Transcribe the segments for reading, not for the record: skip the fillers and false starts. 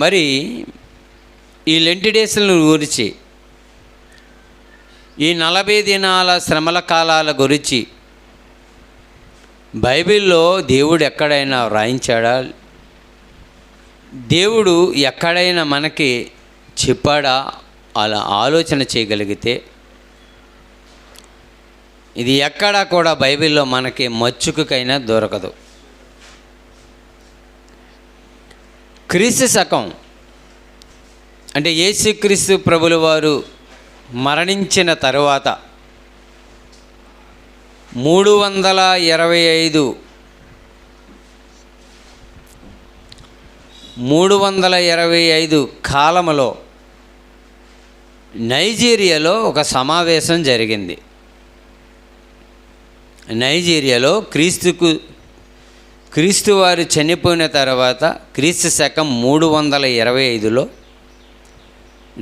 మరి ఈ లెంటి డేస్లను గురించి, ఈ 40 దినాల శ్రమల కాలాల గురించి బైబిల్లో దేవుడు ఎక్కడైనా వ్రాయించాడా? దేవుడు ఎక్కడైనా మనకి చెప్పాడా? అలా ఆలోచన చేయగలిగితే ఇది ఎక్కడా కూడా బైబిల్లో మనకి మచ్చుకైనా దొరకదు. క్రీస్తు శకం అంటే యేసుక్రీస్తు ప్రభుల వారు మరణించిన తరువాత 325 కాలములో నైజీరియాలో ఒక సమావేశం జరిగింది. నైజీరియాలో క్రీస్తు వారు చనిపోయిన తర్వాత క్రీస్తు శకం 325లో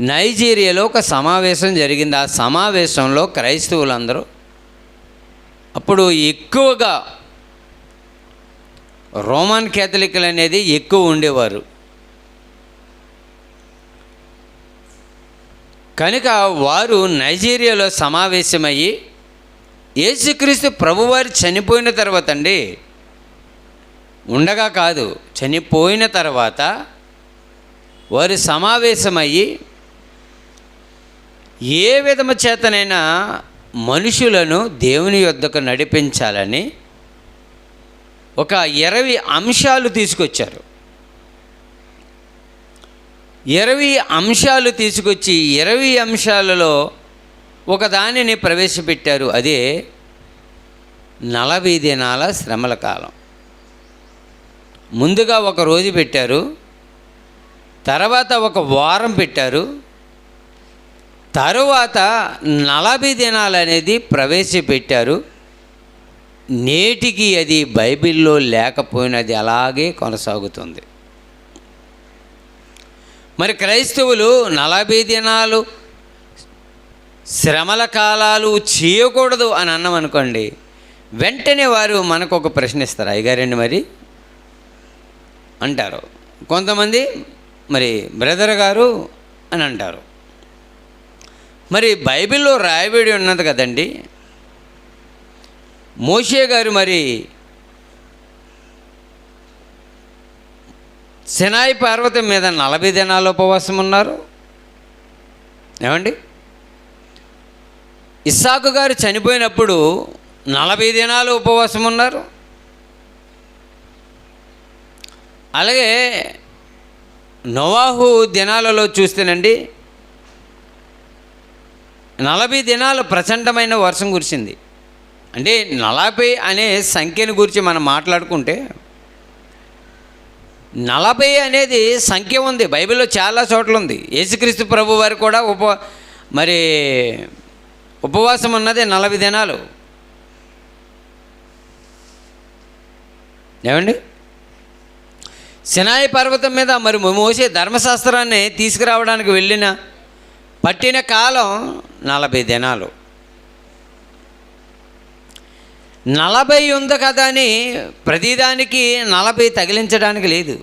నైజీరియాలో ఒక సమావేశం జరిగింది. ఆ సమావేశంలో క్రైస్తవులందరూ అప్పుడు ఎక్కువగా రోమన్ క్యాథలిక్లు అనేది ఎక్కువ ఉండేవారు. కనుక వారు నైజీరియాలో సమావేశమయ్యి యేసుక్రీస్తు ప్రభువారు చనిపోయిన తర్వాత ఉండగా కాదు, చనిపోయిన తర్వాత వారు సమావేశమయ్యి ఏ విధము చేతనైనా మనుషులను దేవుని యొద్దకు నడిపించాలని ఒక 20 అంశాలు తీసుకొచ్చారు. 20 అంశాలు తీసుకొచ్చి 20 అంశాలలో ఒక దానిని ప్రవేశపెట్టారు. అదే 40 దినాల శ్రమల కాలం. ముందుగా ఒక రోజు పెట్టారు, తర్వాత ఒక వారం పెట్టారు, తరువాత 40 దినాలు అనేది ప్రవేశపెట్టారు. నేటికి అది బైబిల్లో లేకపోయినది అలాగే కొనసాగుతుంది. మరి క్రైస్తవులు 40 దినాలు శ్రమల కాలాలు చేయకూడదు అని అన్నామనుకోండి, వెంటనే వారు మనకు ఒక ప్రశ్న ఇస్తారు, అయ్యగారండి మరి అంటారు. కొంతమంది మరి బ్రదర్ గారు అని అంటారు. మరి బైబిల్లో రాయబడి ఉన్నది కదండి, మోషే గారు మరి సినాయి పర్వతం మీద 40 దినాలు ఉపవాసం ఉన్నారు. ఏమండి, ఇస్సాకు గారు చనిపోయినప్పుడు 40 దినాలు ఉపవాసం ఉన్నారు. అలాగే నోవాహు దినాలలో చూస్తేనండి 40 దినాలు ప్రచండమైన వర్షం కురిసింది. అంటే 40 అనే సంఖ్యను గురించి మనం మాట్లాడుకుంటే 40 అనేది సంఖ్య ఉంది, బైబిల్లో చాలా చోట్ల ఉంది. యేసుక్రీస్తు ప్రభు వారు కూడా ఉపవాసం ఉన్నది 40 దినాలు. ఏమండి, సినాయి పర్వతం మీద మరి మోషే ధర్మశాస్త్రాన్ని తీసుకురావడానికి పట్టిన కాలం 40 దినాలు. 40 ఉంది కదా అని ప్రతిదానికి 40 తగిలించడానికి లేదు.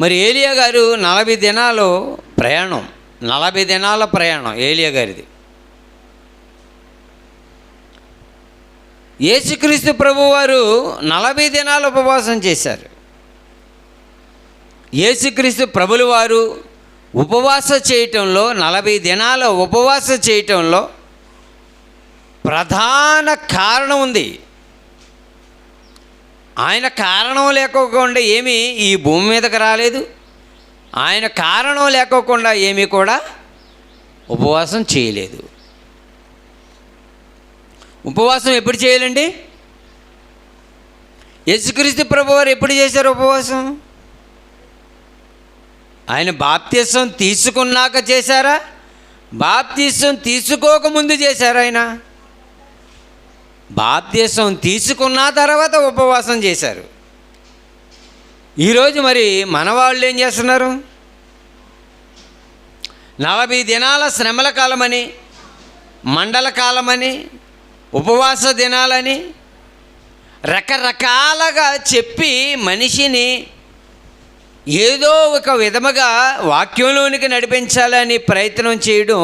మరి ఏలియా గారు 40 దినాలు ప్రయాణం, 40 దినాల ప్రయాణం ఏలియా గారిది. యేసుక్రీస్తు ప్రభువారు 40 దినాలు ఉపవాసం చేశారు. యేసుక్రీస్తు ప్రభుల వారు ఉపవాస చేయటంలో 40 దినాల ఉపవాస చేయటంలో ప్రధాన కారణం ఉంది. ఆయన కారణం లేకోకుండా ఏమీ ఈ భూమి మీదకి రాలేదు. ఆయన కారణం లేకోకుండా ఏమీ కూడా ఉపవాసం చేయలేదు. ఉపవాసం ఎప్పుడు చేయాలండి? యేసుక్రీస్తు ప్రభువారు ఎప్పుడు చేశారు ఉపవాసం? ఆయన బాప్తిసం తీసుకున్నాక చేశారా? బాప్తిసం తీసుకోకముందు చేశారా? ఆయన బాప్తిసం తీసుకున్న తర్వాత ఉపవాసం చేశారు. ఈరోజు మరి మన వాళ్ళు ఏం చేస్తున్నారు? 40 దినాల శ్రమల కాలమని, మండల కాలమని, ఉపవాస దినాలని రకరకాలుగా చెప్పి మనిషిని ఏదో ఒక విధముగా వాక్యంలోనికి నడిపించాలని ప్రయత్నం చేయడం,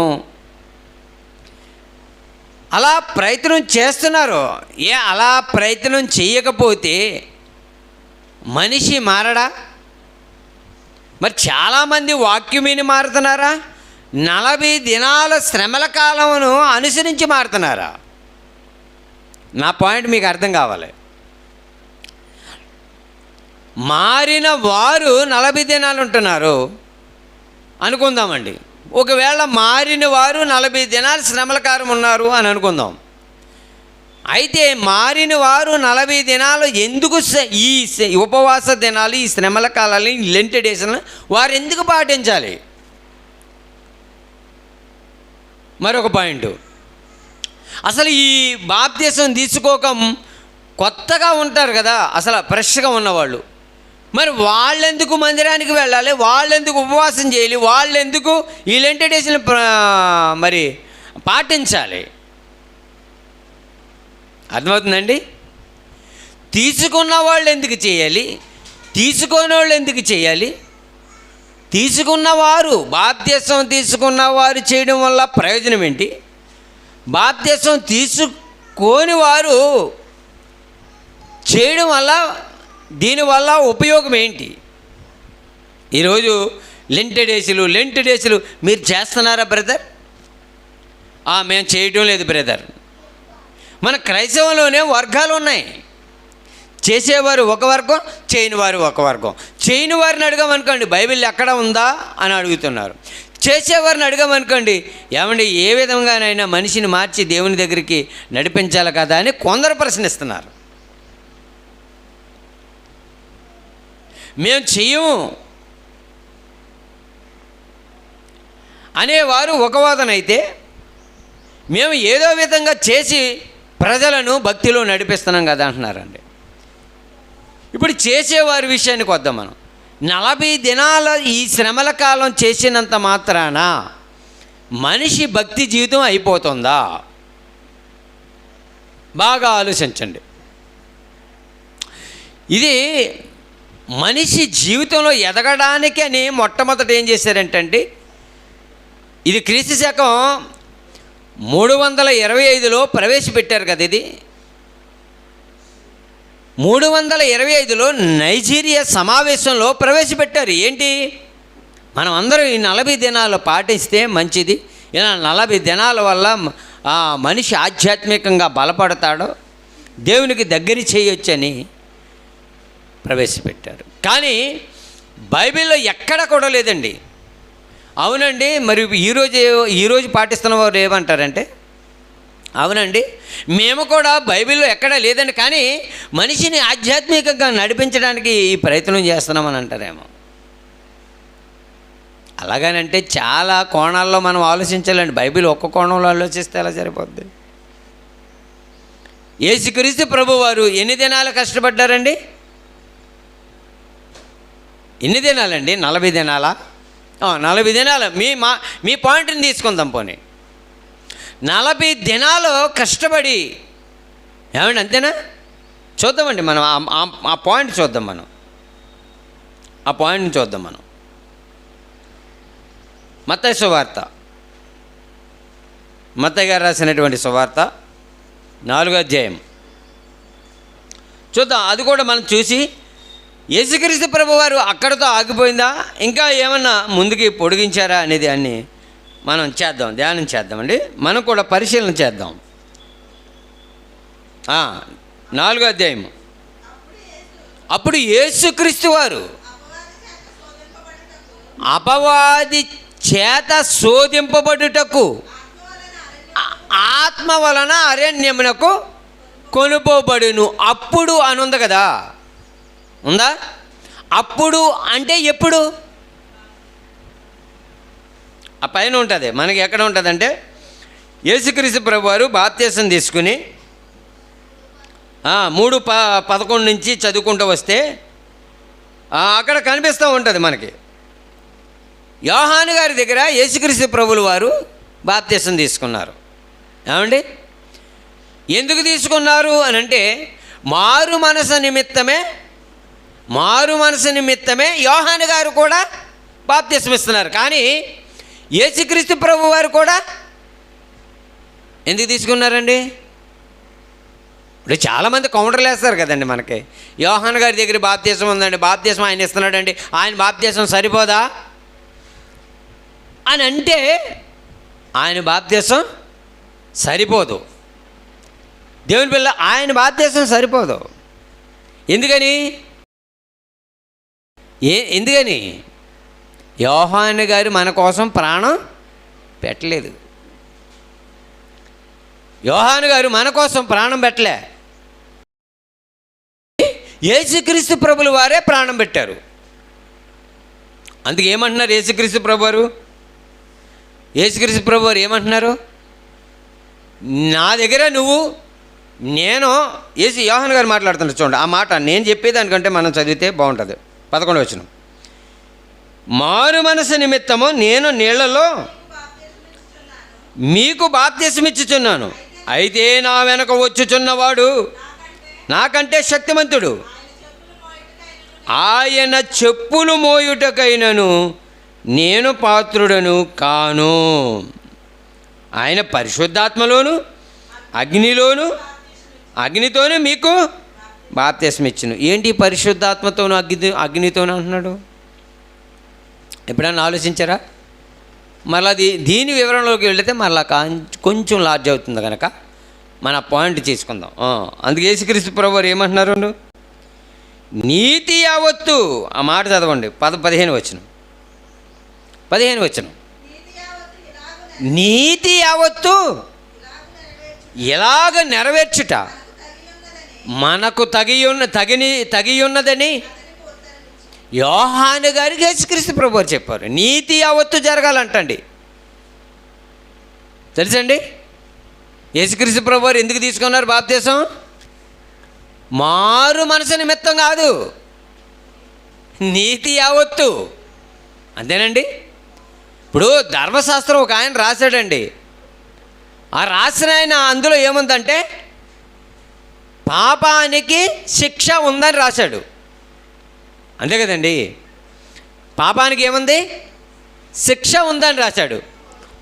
అలా ప్రయత్నం చేస్తున్నారు. అలా ప్రయత్నం చేయకపోతే మనిషి మారడా? మరి చాలామంది వాక్యం విని మారుతున్నారా? 40 దినాల శ్రమల కాలమును అనుసరించి మారుతున్నారా? నా పాయింట్ మీకు అర్థం కావాలి. మారిన వారు 40 దినాలు ఉంటున్నారు అనుకుందామండి. ఒకవేళ మారిన వారు 40 దినాలు శ్రమల కాలం ఉన్నారు అని అనుకుందాం. అయితే మారిన వారు 40 దినాలు ఎందుకు ఈ ఉపవాస దినాలు, ఈ శ్రమల కాలాలు, ఈ లెంట్ డేస్లను వారు ఎందుకు పాటించాలి? మరొక పాయింట్, అసలు ఈ బాప్తిసం తీసుకోక కొత్తగా ఉంటారు కదా, అసలు ఫ్రెష్గా ఉన్నవాళ్ళు, మరి వాళ్ళెందుకు మందిరానికి వెళ్ళాలి? వాళ్ళెందుకు ఉపవాసం చేయాలి? వాళ్ళెందుకు ఈ లెంట్ డేస్ని మరి పాటించాలి? అర్థమవుతుందండి? తీసుకున్న వాళ్ళు ఎందుకు చేయాలి? తీసుకోని వాళ్ళు ఎందుకు చేయాలి? తీసుకున్నవారు, బాప్తిసం తీసుకున్నవారు చేయడం వల్ల ప్రయోజనం ఏంటి? బాప్తిసం తీసుకోని వారు చేయడం వల్ల దీనివల్ల ఉపయోగం ఏంటి? ఈరోజు లెంట్ డేస్లు మీరు చేస్తున్నారా బ్రదర్? మేము చేయటం లేదు బ్రదర్. మన క్రైస్తవంలోనే వర్గాలు ఉన్నాయి. చేసేవారు ఒక వర్గం, చేయని వారు ఒక వర్గం. చేయని వారిని అడగమనుకోండి, బైబిల్ ఎక్కడ ఉందా అని అడుగుతున్నారు. చేసేవారిని అడగమనుకోండి, ఏమండి ఏ విధంగానైనా మనిషిని మార్చి దేవుని దగ్గరికి నడిపించాలి కదా అని కొందరు ప్రశ్నిస్తున్నారు. మేము చెయ్యము అనేవారు ఒక వాదన అయితే, మేము ఏదో విధంగా చేసి ప్రజలను భక్తిలో నడిపిస్తున్నాం కదా అంటున్నారండి. ఇప్పుడు చేసేవారి విషయానికి వద్దాం మనం. 40 దినాల ఈ శ్రమల కాలం చేసినంత మాత్రాన మనిషి భక్తి జీవితం అయిపోతుందా? బాగా ఆలోచించండి. ఇది మనిషి జీవితంలో ఎదగడానికి అని మొట్టమొదట ఏం చేశారంటే, ఇది క్రీస్తు శకం 325లో ప్రవేశపెట్టారు కదా. ఇది 325లో నైజీరియా సమావేశంలో ప్రవేశపెట్టారు. ఏంటి? మనం అందరం ఈ 40 దినాలు పాటిస్తే మంచిది, ఇలా 40 దినాల వల్ల మనిషి ఆధ్యాత్మికంగా బలపడతాడో, దేవునికి దగ్గర చేయొచ్చని ప్రవేశపెట్టారు. కానీ బైబిల్లో ఎక్కడ కూడా లేదండి. అవునండి, మరి ఈరోజు పాటిస్తున్న వారు ఏమంటారంటే, అవునండి మేము కూడా బైబిల్లో ఎక్కడా లేదండి, కానీ మనిషిని ఆధ్యాత్మికంగా నడిపించడానికి ఈ ప్రయత్నం చేస్తున్నామని అంటారేమో. అలాగనంటే చాలా కోణాల్లో మనం ఆలోచించాలండి. బైబిల్ ఒక్క కోణంలో ఆలోచిస్తే ఎలా సరిపోద్ది? యేసుక్రీస్తు ప్రభువారు ఎన్ని దినాలు కష్టపడ్డారండి? ఎన్ని దినాలండి? 40 దినాలా? 40 దినాలు. మీ పాయింట్ని తీసుకుందాం. పోనీ 40 దినాలు కష్టపడి, ఏమండి అంతేనా? చూద్దామండి మనం ఆ పాయింట్ చూద్దాం. ఆ పాయింట్ని చూద్దాం మనం. మత్తయి సువార్త, మత్తయి గారు రాసినటువంటి సువార్త 4వ అధ్యాయం చూద్దాం. అది కూడా మనం చూసి యేసుక్రీస్తు ప్రభువారు అక్కడితో ఆగిపోయిందా, ఇంకా ఏమన్నా ముందుకి పొడిగించారా అనేది అన్ని మనం చేద్దాం, ధ్యానం చేద్దామండి. మనం కూడా పరిశీలన చేద్దాం. 4వ అధ్యాయం. అప్పుడు యేసుక్రీస్తు వారు అపవాది చేత శోధింపబడుటకు ఆత్మ వలన అరణ్యమునకు కొనుపోబడును. అప్పుడు అనుంది కదా, ఉందా? అప్పుడు అంటే ఎప్పుడు? ఆ పైన ఉంటుంది. మనకి ఎక్కడ ఉంటుందంటే, యేసుక్రీస్తు ప్రభువారు బాప్తిసం తీసుకుని 3:11 నుంచి చదువుకుంటూ వస్తే అక్కడ కనిపిస్తూ ఉంటుంది మనకి. యోహాను గారి దగ్గర యేసుక్రీస్తు ప్రభువుల వారు బాప్తిసం తీసుకున్నారు. ఏమండి? ఎందుకు తీసుకున్నారు అని అంటే, మారు మనసు నిమిత్తమే మారు మనసు నిమిత్తమే యోహాను గారు కూడా బాప్తిస్మం ఇస్తున్నారు. కానీ యేసుక్రీస్తు ప్రభు వారు కూడా ఎందుకు తీసుకున్నారండి? ఇప్పుడు చాలామంది కౌంటర్లు వేస్తారు కదండి మనకి. యోహాను గారి దగ్గర బాప్తిస్మం ఉందండి, బాప్తిస్మం ఆయన ఇస్తున్నాడండి, ఆయన బాప్తిస్మం సరిపోదా అని అంటే ఆయన బాప్తిస్మం సరిపోదు. దేవుని పిల్ల ఆయన బాప్తిస్మం సరిపోదు. ఎందుకని? ఎందుకని? యోహాను గారు మన కోసం ప్రాణం పెట్టలేదు. యోహాను గారు మన కోసం ప్రాణం పెట్టలే, యేసుక్రీస్తు ప్రభుల వారే ప్రాణం పెట్టారు. అందుకే ఏమంటున్నారు యేసుక్రీస్తు ప్రభు వారు? యేసుక్రీస్తు ప్రభు వారు ఏమంటున్నారు? నా దగ్గర నేను యోహాను గారు మాట్లాడుతున్నారు చూడండి. ఆ మాట నేను చెప్పేదానికంటే మనం చదివితే బాగుంటుంది. 11వ వచనం, మారు మనసు నిమిత్తము నేను నీళ్లలో మీకు బాప్తిస్మమిచ్చుచున్నాను, అయితే నా వెనక వచ్చుచున్నవాడు నాకంటే శక్తిమంతుడు, ఆయన చెప్పులు మోయుటకైనను నేను పాత్రుడను కాను. ఆయన పరిశుద్ధాత్మలోను అగ్నితోనూ మీకు బాప్తిస్మం ఇచ్చును. ఏంటి పరిశుద్ధాత్మతోనూ అగ్నితోనూ అంటున్నాడు? ఎప్పుడైనా ఆలోచించారా? మళ్ళీ దీని వివరంలోకి వెళితే మళ్ళీ కొంచెం లార్జ్ అవుతుంది కనుక మన పాయింట్ తీసుకుందాం. అందుకే యేసుక్రీస్తు ప్రభువారు ఏమంటున్నారు? నీతి యావత్తు, ఆ మాట చదవండి, 15వ వచనం. నీతి యావత్తు ఎలాగ నెరవేర్చుట మనకు తగియున్నదని యోహాను గారికి యేసుక్రీస్తు ప్రభువారు చెప్పారు. నీతి యావత్తు జరగాలంటండి. తెలుసండి యేసుక్రీస్తు ప్రభువారు ఎందుకు తీసుకున్నారు బాప్తిస్మం? మారు మనసు నిమిత్తం కాదు, నీతి యావత్తు. అంతేనండి. ఇప్పుడు ధర్మశాస్త్రం ఒక ఆయన రాశాడండి. ఆ రాసిన ఆయన అందులో ఏముందంటే పాపానికి శిక్ష ఉందని రాశాడు. అంతే కదండి. పాపానికి ఏముంది? శిక్ష ఉందని రాశాడు.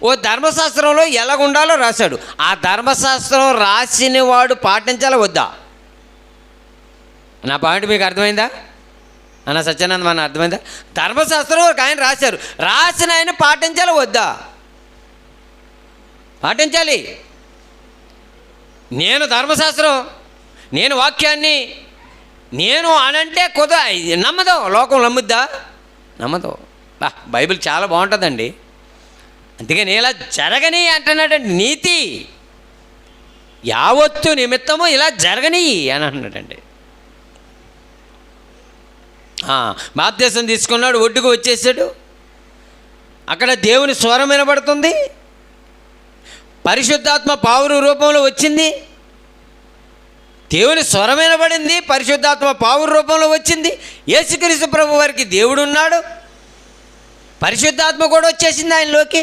ఓ ధర్మశాస్త్రంలో ఎలాగుండాలో రాశాడు. ఆ ధర్మశాస్త్రం రాసిన వాడు పాటించాలా వద్దా? నా పాయింట్ మీకు అర్థమైందా? అన్న సత్యానంద మన అర్థమైందా? ధర్మశాస్త్రం ఒక ఆయన రాశారు, రాసిన ఆయన పాటించాలా వద్దా? పాటించాలి. నేను ధర్మశాస్త్రం, నేను వాక్యాన్ని నేను అనంటే నమ్మదు. లోకం నమ్ముద్దా? నమ్మదు. బైబిల్ చాలా బాగుంటుందండి. అందుకని ఇలా జరగని అంటున్నాడండి. నీతి యావత్తు నిమిత్తము ఇలా జరగని అని అంటున్నాడండి. బాప్తిస్మం తీసుకున్నాడు, ఒడ్డుకు వచ్చేసాడు. అక్కడ దేవుని స్వరం వినబడుతుంది, పరిశుద్ధాత్మ పావురు రూపంలో వచ్చింది. దేవుని స్వరం వినబడింది, పరిశుద్ధాత్మ పావురు రూపంలో వచ్చింది. యేసుక్రీస్తు ప్రభు వారికి దేవుడు ఉన్నాడు, పరిశుద్ధాత్మ కూడా వచ్చేసింది ఆయనలోకి.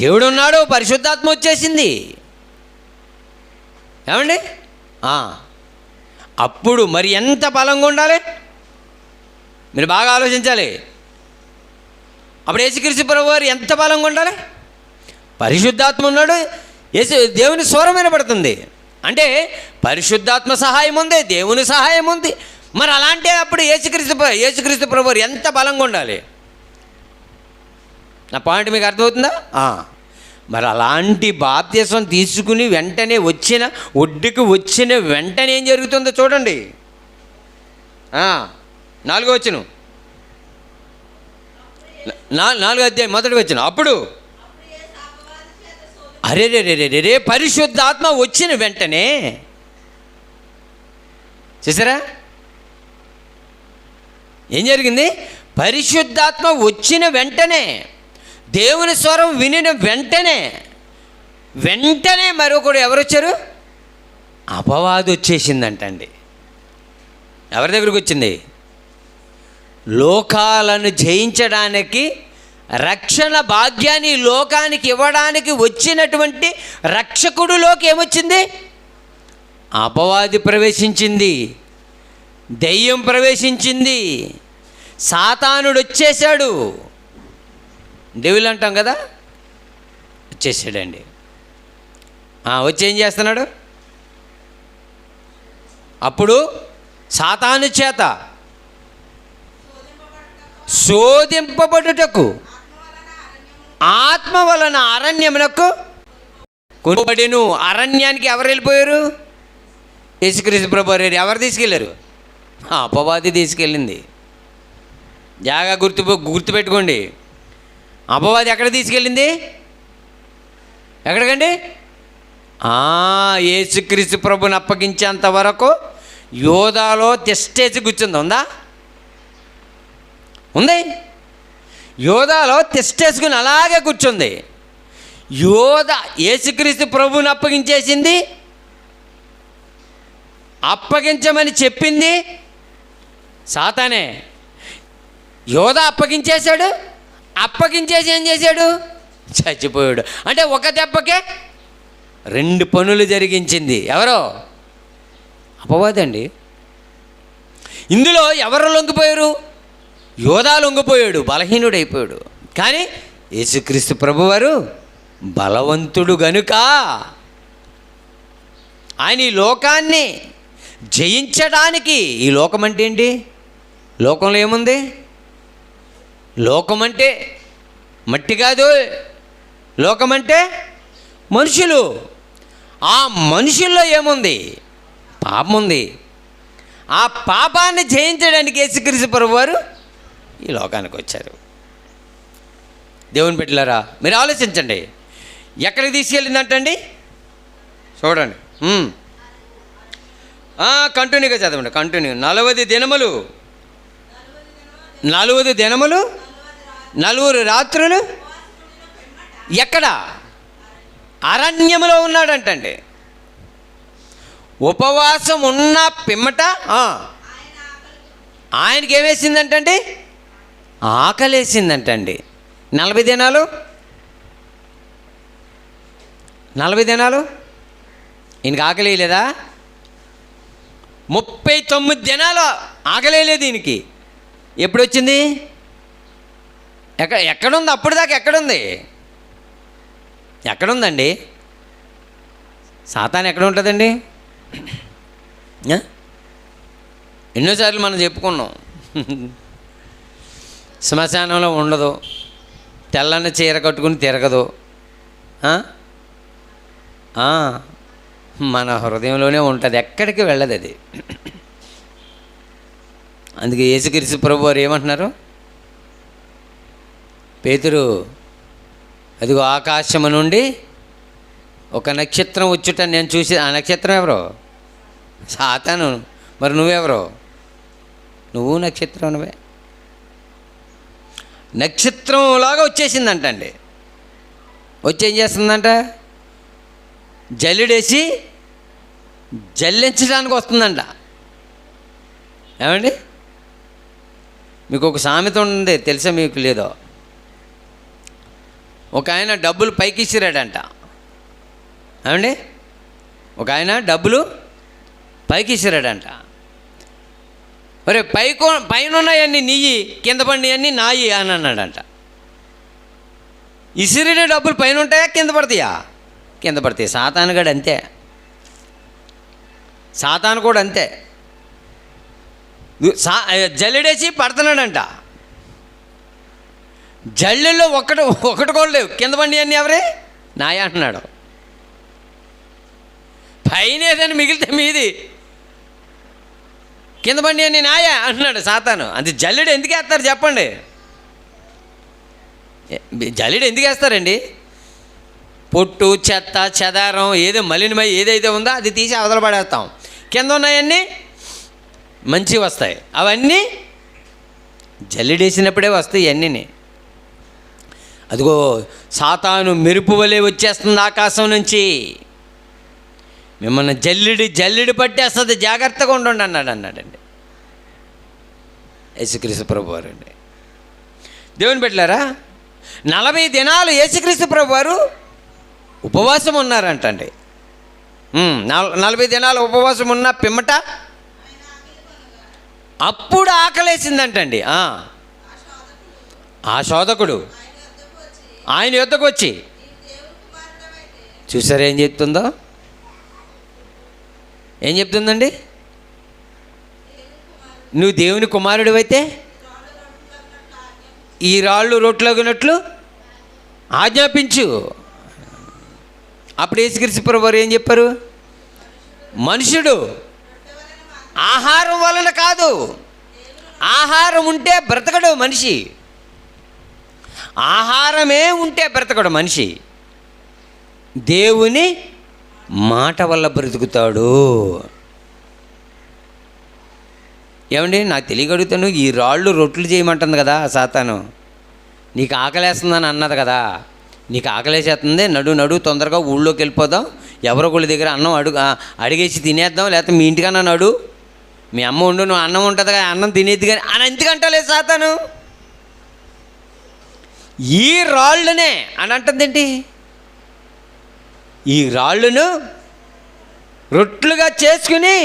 దేవుడు ఉన్నాడు, పరిశుద్ధాత్మ వచ్చేసింది. ఏమండి? అప్పుడు మరి ఎంత బలంగా ఉండాలి మీరు బాగా ఆలోచించాలి. అప్పుడు యేసుక్రీస్తు ప్రభు వారు ఎంత బలంగా ఉండాలి? పరిశుద్ధాత్మ ఉన్నాడు, దేవుని స్వరం వినబడుతుంది. పరిశుద్ధాత్మ సహాయం ఉంది, దేవుని సహాయం ఉంది. మరి అలాంటి అప్పుడు యేసుక్రీస్తు ప్రభు వారు ఎంత బలంగా ఉండాలి? నా పాయింట్ మీకు అర్థమవుతుందా? మరి అలాంటి బాప్తిస్మం తీసుకుని వెంటనే ఒడ్డుకు వచ్చిన వెంటనే ఏం జరుగుతుందో చూడండి. 4వ వచనం, 4వ అధ్యాయం 1వ వచనం. అప్పుడు అరే పరిశుద్ధాత్మ వచ్చిన వెంటనే చూసారా ఏం జరిగింది? పరిశుద్ధాత్మ వచ్చిన వెంటనే, దేవుని స్వరం వినిన వెంటనే మరొకడు ఎవరు వచ్చారు? అపవాది వచ్చేసిందంటండి. ఎవరి దగ్గరికి వచ్చింది? లోకాలను జయించడానికి, రక్షణ భాగ్యాన్ని లోకానికి ఇవ్వడానికి వచ్చినటువంటి రక్షకుడిలోకి ఏమొచ్చింది? అపవాది ప్రవేశించింది. దెయ్యం ప్రవేశించింది, సాతానుడు వచ్చేసాడు. డెవిల్ అంటాం కదా, వచ్చేసాడండి. వచ్చి ఏం చేస్తున్నాడు? అప్పుడు సాతాను చేత శోధింపబడుటకు ఆత్మ వలన అరణ్యమునకు కొనుబడెను. అరణ్యానికి ఎవరు వెళ్ళిపోయారు? యేసుక్రీస్తు ప్రభువారు. ఎవరు తీసుకెళ్ళారు? అపవాది తీసుకెళ్ళింది. జాగా గుర్తుపెట్టుకోండి. అపవాది ఎక్కడ తీసుకెళ్ళింది? ఎక్కడికండి? యేసుక్రీస్తు ప్రభుని అప్పగించేంత వరకు యోధాలో తిష్టేసి కూర్చుంది. ఉంది. యోధాలో తిష్టేసుకుని అలాగే కూర్చుంది. యోధ యేసుక్రీస్తు ప్రభుని అప్పగించేసింది, అప్పగించమని చెప్పింది సాతానే. యోధ అప్పగించేశాడు, అప్పగించేసి ఏం చేశాడు? చచ్చిపోయాడు. అంటే ఒక దెబ్బకే 2 పనులు జరిగించింది. ఎవరో? అపవాదండి. ఇందులో ఎవరు లొంగిపోయారు? యోధ లొంగిపోయాడు, బలహీనుడైపోయాడు. కానీ యేసుక్రీస్తు ప్రభువారు బలవంతుడు గనుక ఆయన ఈ లోకాన్ని జయించడానికి, ఈ లోకం అంటే ఏంటి? లోకంలో ఏముంది? లోకం అంటే మట్టి కాదు, లోకం అంటే మనుషులు. ఆ మనుషుల్లో ఏముంది? పాపం ఉంది. ఆ పాపాన్ని జయించడానికి యేసుక్రీస్తు ప్రభువారు ఈ లోకానికి వచ్చారు. దేవుని బిడ్డలారా, మీరు ఆలోచించండి. ఎక్కడికి తీసుకెళ్ళిందంటండి? చూడండి, కంటిన్యూగా చదవండి. కంటిన్యూ. 40 దినములు 40 రాత్రులు ఎక్కడ? అరణ్యములో ఉన్నాడంటండి. ఉపవాసం ఉన్న పిమ్మట ఆయనకి ఏమేసిందంటండి? ఆకలేసిందంటండి. 40 దినాలు ఈయనకి ఆకలేయలేదా? 39 దినాలు ఆకలేయలేదు ఈయనకి. ఎప్పుడు వచ్చింది? ఎక్కడుంది? అప్పుడు దాకా ఎక్కడుందండి? సాతాను ఎక్కడ ఉంటుందండి? ఎన్నోసార్లు మనం చెప్పుకున్నాం. శ్మశానంలో ఉండదు, తెల్లని చీర కట్టుకుని తిరగదు, మన హృదయంలోనే ఉంటుంది, ఎక్కడికి వెళ్ళదు అది. అందుకే యేసుక్రీస్తు ప్రభువారు ఏమంటున్నారు? పేతురు, అదిగో ఆకాశము నుండి ఒక నక్షత్రం వచ్చుట నేను చూసి. ఆ నక్షత్రం ఎవరో? సాతాను. మరి నువ్వెవరో? నువ్వు నక్షత్రం. నువ్వే నక్షత్రంలాగా వచ్చేసిందంటండి. వచ్చి ఏం చేస్తుందంట? జల్లిడేసి జల్లించడానికి వస్తుందంట. ఏమండి, మీకు ఒక సామెత ఉంది, తెలుసా మీకు లేదో? ఒక ఆయన డబ్బులు పైకి ఇసిరాడంట. ఏమండి, ఒక ఆయన డబ్బులు పైకి ఇసిరాడంట. మరి పైన ఉన్నాయన్నీ నీయి, కింద పడినవన్నీ నాయి అని అన్నాడంట. ఇసిరిన డబ్బులు పైన ఉంటాయా కింద పడతాయా? కింద పడతాయి. సాతాను కూడా అంతే. సాతాను కూడా అంతే. జల్లెడేసి పడుతున్నాడంట. జల్లెల్లో ఒకటి కూడా లేవు, కింద పడి అన్నీ ఎవరే? నాయ అంటున్నాడు. పైన ఏదైనా మిగిలితే మీది, కింద పడి అన్నీ నాయ అంటున్నాడు సాతాను. అది జల్లెడు ఎందుకు వేస్తారు చెప్పండి? జల్లెడు ఎందుకు వేస్తారండి? పొట్టు, చెత్త, చెదారం, ఏదో మలినమై ఏదైతే ఉందో అది తీసి అవతల పడేస్తాం. కింద ఉన్నాయన్నీ మంచివి వస్తాయి. అవన్నీ జల్లెడేసినప్పుడే వస్తాయి అన్నీ. అదిగో సాతాను మెరుపు వలె వచ్చేస్తుంది ఆకాశం నుంచి, మిమ్మల్ని జల్లిడి పట్టేస్తుంది, జాగ్రత్తగా ఉండండి అన్నాడండి యేసుక్రీస్తు ప్రభువారు. అండి దేవుని బిడ్డలారా, 40 దినాలు యేసుక్రీస్తు ప్రభువారు ఉపవాసం ఉన్నారంటండి. 40 దినాలు ఉపవాసం ఉన్న పిమ్మట అప్పుడు ఆకలేసిందంటండి. ఆ శోధకుడు ఆయన యొద్దకు వచ్చి చూసారా ఏం చెప్తుందో? ఏం చెప్తుందండి? నువ్వు దేవుని కుమారుడు అయితే ఈ రాళ్ళు రొట్టెలగునట్లు ఆజ్ఞాపించు. అప్పుడు యేసుక్రీస్తు ప్రభువారు ఏం చెప్పారు? మనుషుడు ఆహారం వలన కాదు, ఆహారం ఉంటే బ్రతకడు మనిషి, ఆహారమే ఉంటే బ్రతకడు మనిషి, దేవుని మాట వల్ల బ్రతుకుతాడు. ఏమండి, నాకు తెలియగలుగుతాను, ఈ రాళ్ళు రొట్టెలు చేయమంటుంది కదా సాతాను. నీకు ఆకలేస్తుందని అన్నది కదా, నీకు ఆకలేసేస్తుంది, నడు తొందరగా ఊళ్ళోకి వెళ్ళిపోదాం, ఎవరో ఒకళ్ళ దగ్గర అన్నం అడిగేసి తినేద్దాం, లేకపోతే మీ ఇంటికన్నా నడు, మీ అమ్మ ఉండు, నువ్వు అన్నం ఉంటుంది కదా, అన్నం తినేది కానీ అని ఎందుకంటలేదు సాతాను. ఈ రాళ్ళనే అని అంటుందేంటి? ఈ రాళ్ళను రొట్లుగా చేసుకుని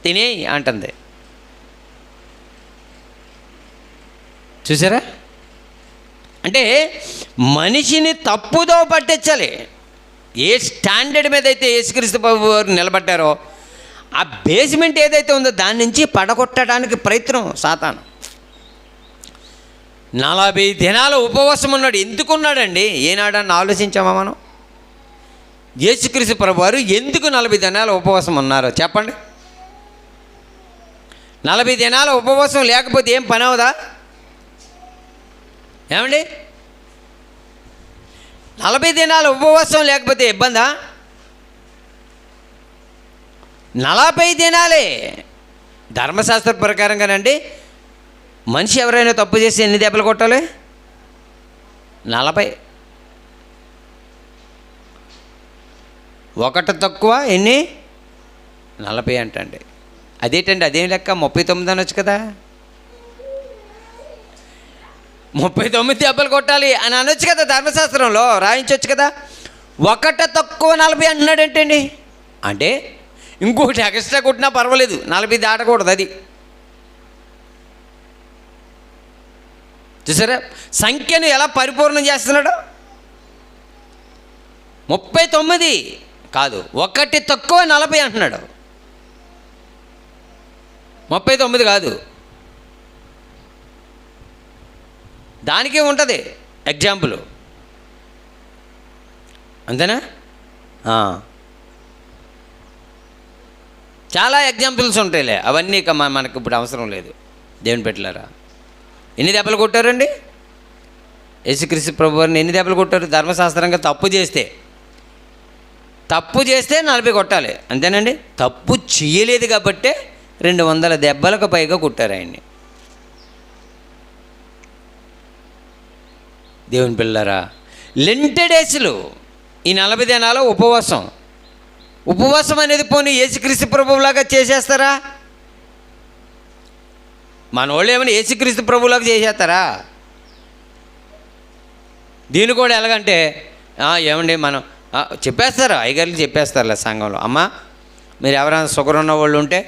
తినే అంటుంది. చూసారా? అంటే మనిషిని తప్పుదో పట్టించాలి. ఏ స్టాండర్డ్ మీద అయితే యేసుక్రీస్తు ప్రభువు వారు నిలబడ్డారో ఆ బేస్మెంట్ ఏదైతే ఉందో దాని నుంచి పడగొట్టడానికి ప్రయత్నం సాతాను. 40 దినాల ఉపవాసం ఉన్నాడు. ఎందుకున్నాడండి? ఏనాడని ఆలోచించామా మనం? యేసుక్రీస్తు ప్రభువారు ఎందుకు 40 దినాల ఉపవాసం ఉన్నారో చెప్పండి. 40 దినాల ఉపవాసం లేకపోతే ఏం పని అవుదా? ఏమండి, 40 దినాల ఉపవాసం లేకపోతే ఇబ్బందా? 40 దినాలే ధర్మశాస్త్ర ప్రకారంగానండి. మనిషి ఎవరైనా తప్పు చేసి ఎన్ని దెబ్బలు కొట్టాలి? 40. ఒకటి తక్కువ ఎన్ని? 40 అంటండి. అదేంటండి, అదేం లెక్క? 39 అనొచ్చు కదా, 39 దెబ్బలు కొట్టాలి అని అనొచ్చు కదా, ధర్మశాస్త్రంలో రాయించవచ్చు కదా. ఒకటి తక్కువ 40 అంటున్నాడేంటండి? అంటే ఇంకొకటి ఎక్స్ట్రా కొట్టినా పర్వాలేదు, 40 దాటకూడదు. అది చూసారా సంఖ్యను ఎలా పరిపూర్ణం చేస్తున్నాడు? 39 కాదు, ఒకటి తక్కువ 40 అంటున్నాడు. 39 కాదు, దానికే ఉంటుంది ఎగ్జాంపుల్. అంతేనా? చాలా ఎగ్జాంపుల్స్ ఉంటాయిలే, అవన్నీ ఇక మనకు ఇప్పుడు అవసరం లేదు. దేవుని పెట్టలారా, ఎన్ని దెబ్బలు కొట్టారండి యేసుక్రీస్తు ప్రభువారిని? ఎన్ని దెబ్బలు కొట్టారు? ధర్మశాస్త్రంగా తప్పు చేస్తే 40 కొట్టాలి, అంతేనండి. తప్పు చేయలేదు కాబట్టే 200 దెబ్బలకు పైగా కొట్టారు ఆయన్ని. దేవుని పిల్లరా, లెంట్ డేస్లు, ఈ 40 దినాల ఉపవాసం అనేది పోనీ యేసుక్రీస్తు ప్రభువులాగా చేసేస్తారా? మన వాళ్ళు ఏమైనా యేసుక్రీస్తు ప్రభువులాగా చేసేస్తారా? దీన్ని కూడా ఎలాగంటే ఏమండి మనం చెప్పేస్తారు, అయ్యగారికి చెప్పేస్తారులే సంఘంలో, అమ్మ మీరు ఎవరైనా షుగర్ ఉన్న వాళ్ళు ఉంటే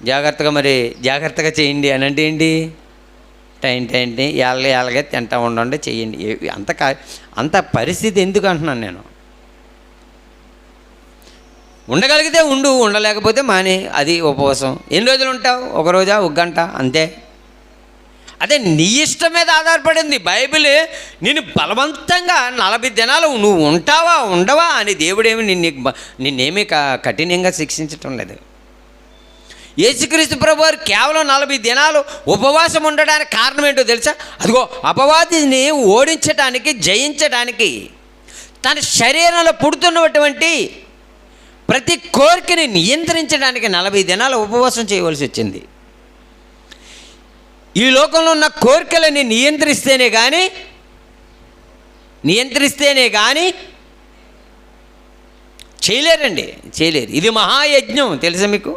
జాగ్రత్తగా చేయండి అని. అంటే ఏంటి? టైంటి ఎలాగే తింటా ఉండండి, చెయ్యండి. అంత పరిస్థితి ఎందుకు అంటున్నాను నేను. ఉండగలిగితే ఉండు, ఉండలేకపోతే మాని. అది ఉపవాసం. ఎన్ని రోజులు ఉంటావు? ఒక రోజా, ఒక గంట, అంతే. అదే నీ ఇష్టం మీద ఆధారపడింది. బైబిల్ నిన్ను బలవంతంగా 40 దినాలు నువ్వు ఉంటావా ఉండవా అని దేవుడేమి నిన్నేమీ కఠినంగా శిక్షించటం లేదు. యేసుక్రీస్తు ప్రభువారు కేవలం 40 దినాలు ఉపవాసం ఉండడానికి కారణం ఏంటో తెలుసా? అదిగో అపవాదిని ఓడించడానికి, జయించడానికి, తన శరీరంలో పుడుతున్నటువంటి ప్రతి కోరికని నియంత్రించడానికి 40 దినాల ఉపవాసం చేయవలసి వచ్చింది. ఈ లోకంలో ఉన్న కోరికలని నియంత్రిస్తేనే కానీ చేయలేరు. ఇది మహాయజ్ఞం, తెలుసా మీకు?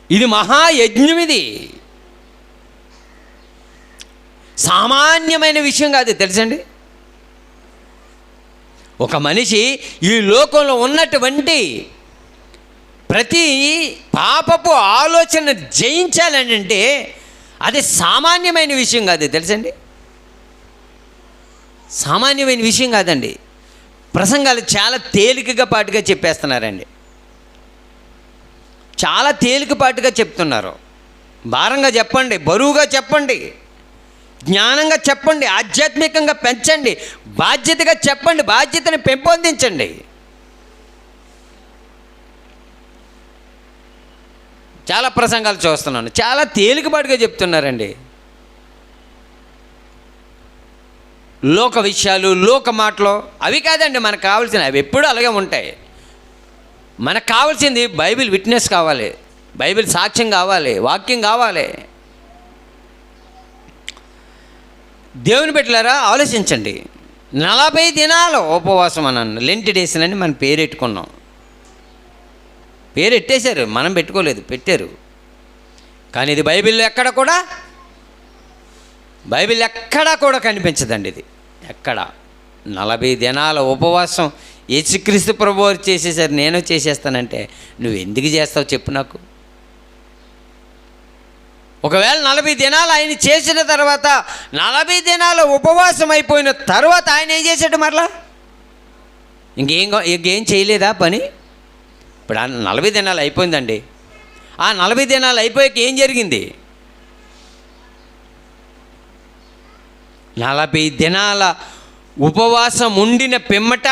ఇది మహాయజ్ఞం. ఇది సామాన్యమైన విషయం కాదు, తెలుసండి. ఒక మనిషి ఈ లోకంలో ఉన్నటువంటి ప్రతి పాపపు ఆలోచన జయించాలని అంటే అది సామాన్యమైన విషయం కాదు, తెలుసండి. సామాన్యమైన విషయం కాదండి. ప్రసంగాలు చాలా తేలికగా పాటుగా చెప్పేస్తున్నారండి. చాలా తేలికపాటుగా చెప్తున్నారు. భారంగా చెప్పండి, బరువుగా చెప్పండి, జ్ఞానంగా చెప్పండి, ఆధ్యాత్మికంగా పెంచండి, బాధ్యతగా చెప్పండి, బాధ్యతని పెంపొందించండి. చాలా ప్రసంగాలు చూస్తున్నాను, చాలా తేలికపాటుగా చెప్తున్నారండి. లోక విషయాలు, లోక మాటలు అవి కాదండి మనకు కావాల్సినవి. అవి ఎప్పుడూ అలాగే ఉంటాయి. మనకు కావాల్సింది బైబిల్ విట్నెస్ కావాలి, బైబిల్ సాక్ష్యం కావాలి, వాక్యం కావాలి. దేవుని బిడ్డలారా ఆలోచించండి. 40 దినాల ఉపవాసం అన్నాను, లెంట్ డేస్ అని మనం పేరెట్టుకున్నాం. పేరెట్టేశారు, మనం పెట్టుకోలేదు, పెట్టారు. కానీ ఇది బైబిల్లో ఎక్కడా కూడా కనిపించదండి. ఇది ఎక్కడ 40 దినాల ఉపవాసం యేసుక్రీస్తు ప్రభువారు చేసేసారు, నేను చేసేస్తానంటే నువ్వు ఎందుకు చేస్తావు చెప్పు నాకు. ఒకవేళ 40 దినాలు ఆయన చేసిన తర్వాత 40 దినాల ఉపవాసం అయిపోయిన తర్వాత ఆయన ఏం చేశాడు? మరలా ఇంకేం చేయలేదా పని? ఇప్పుడు 40 దినాలు అయిపోయిందండి. ఆ 40 దినాలు అయిపోయాక ఏం జరిగింది? 40 దినాల ఉపవాసం ఉండిన పిమ్మట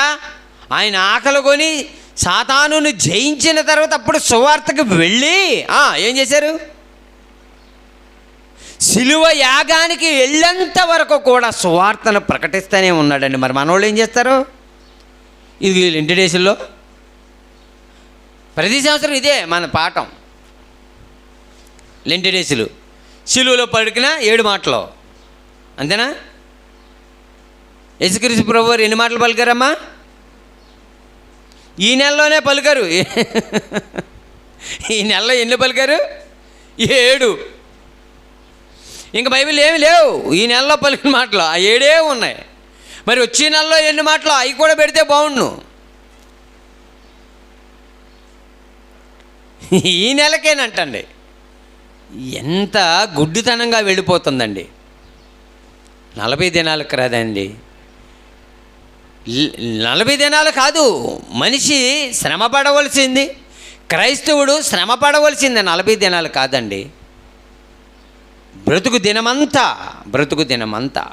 ఆయన ఆకలి కొని సాతానును జయించిన తర్వాత అప్పుడు సువార్తకు వెళ్ళి ఏం చేశారు? సిలువ యాగానికి వెళ్ళేంత వరకు కూడా సువార్తను ప్రకటిస్తూనే ఉన్నాడండి. మరి మనోళ్ళు ఏం చేస్తారు? ఇది లెంట్ డేస్లో ప్రతి సంవత్సరం ఇదే మన పాఠం. లెంట్ డేస్లు సిలువలో పలికిన 7 మాటలు, అంతేనా? యేసుక్రీస్తు ప్రభువారు ఎన్ని మాటలు పలికారమ్మా? ఈ నెలలోనే పలికారు. ఈ నెలలో ఎన్ని పలికారు? 7. ఇంకా బైబిల్ ఏమి లేవు. ఈ నెలలో పలికిన మాటలు ఆ 7 ఉన్నాయి. మరి వచ్చే నెలలో ఎన్ని మాటలు అవి కూడా పెడితే బాగుండు. ఈ నెలకేనంటండి. ఎంత గుడ్డితనంగా వెళ్ళిపోతుందండి. 40 దినాలకు రాదండి. 40 దినాలు కాదు, మనిషి శ్రమ పడవలసింది, క్రైస్తవుడు శ్రమ పడవలసింది 40 దినాలు కాదండి. బ్రతుకు దినమంతా.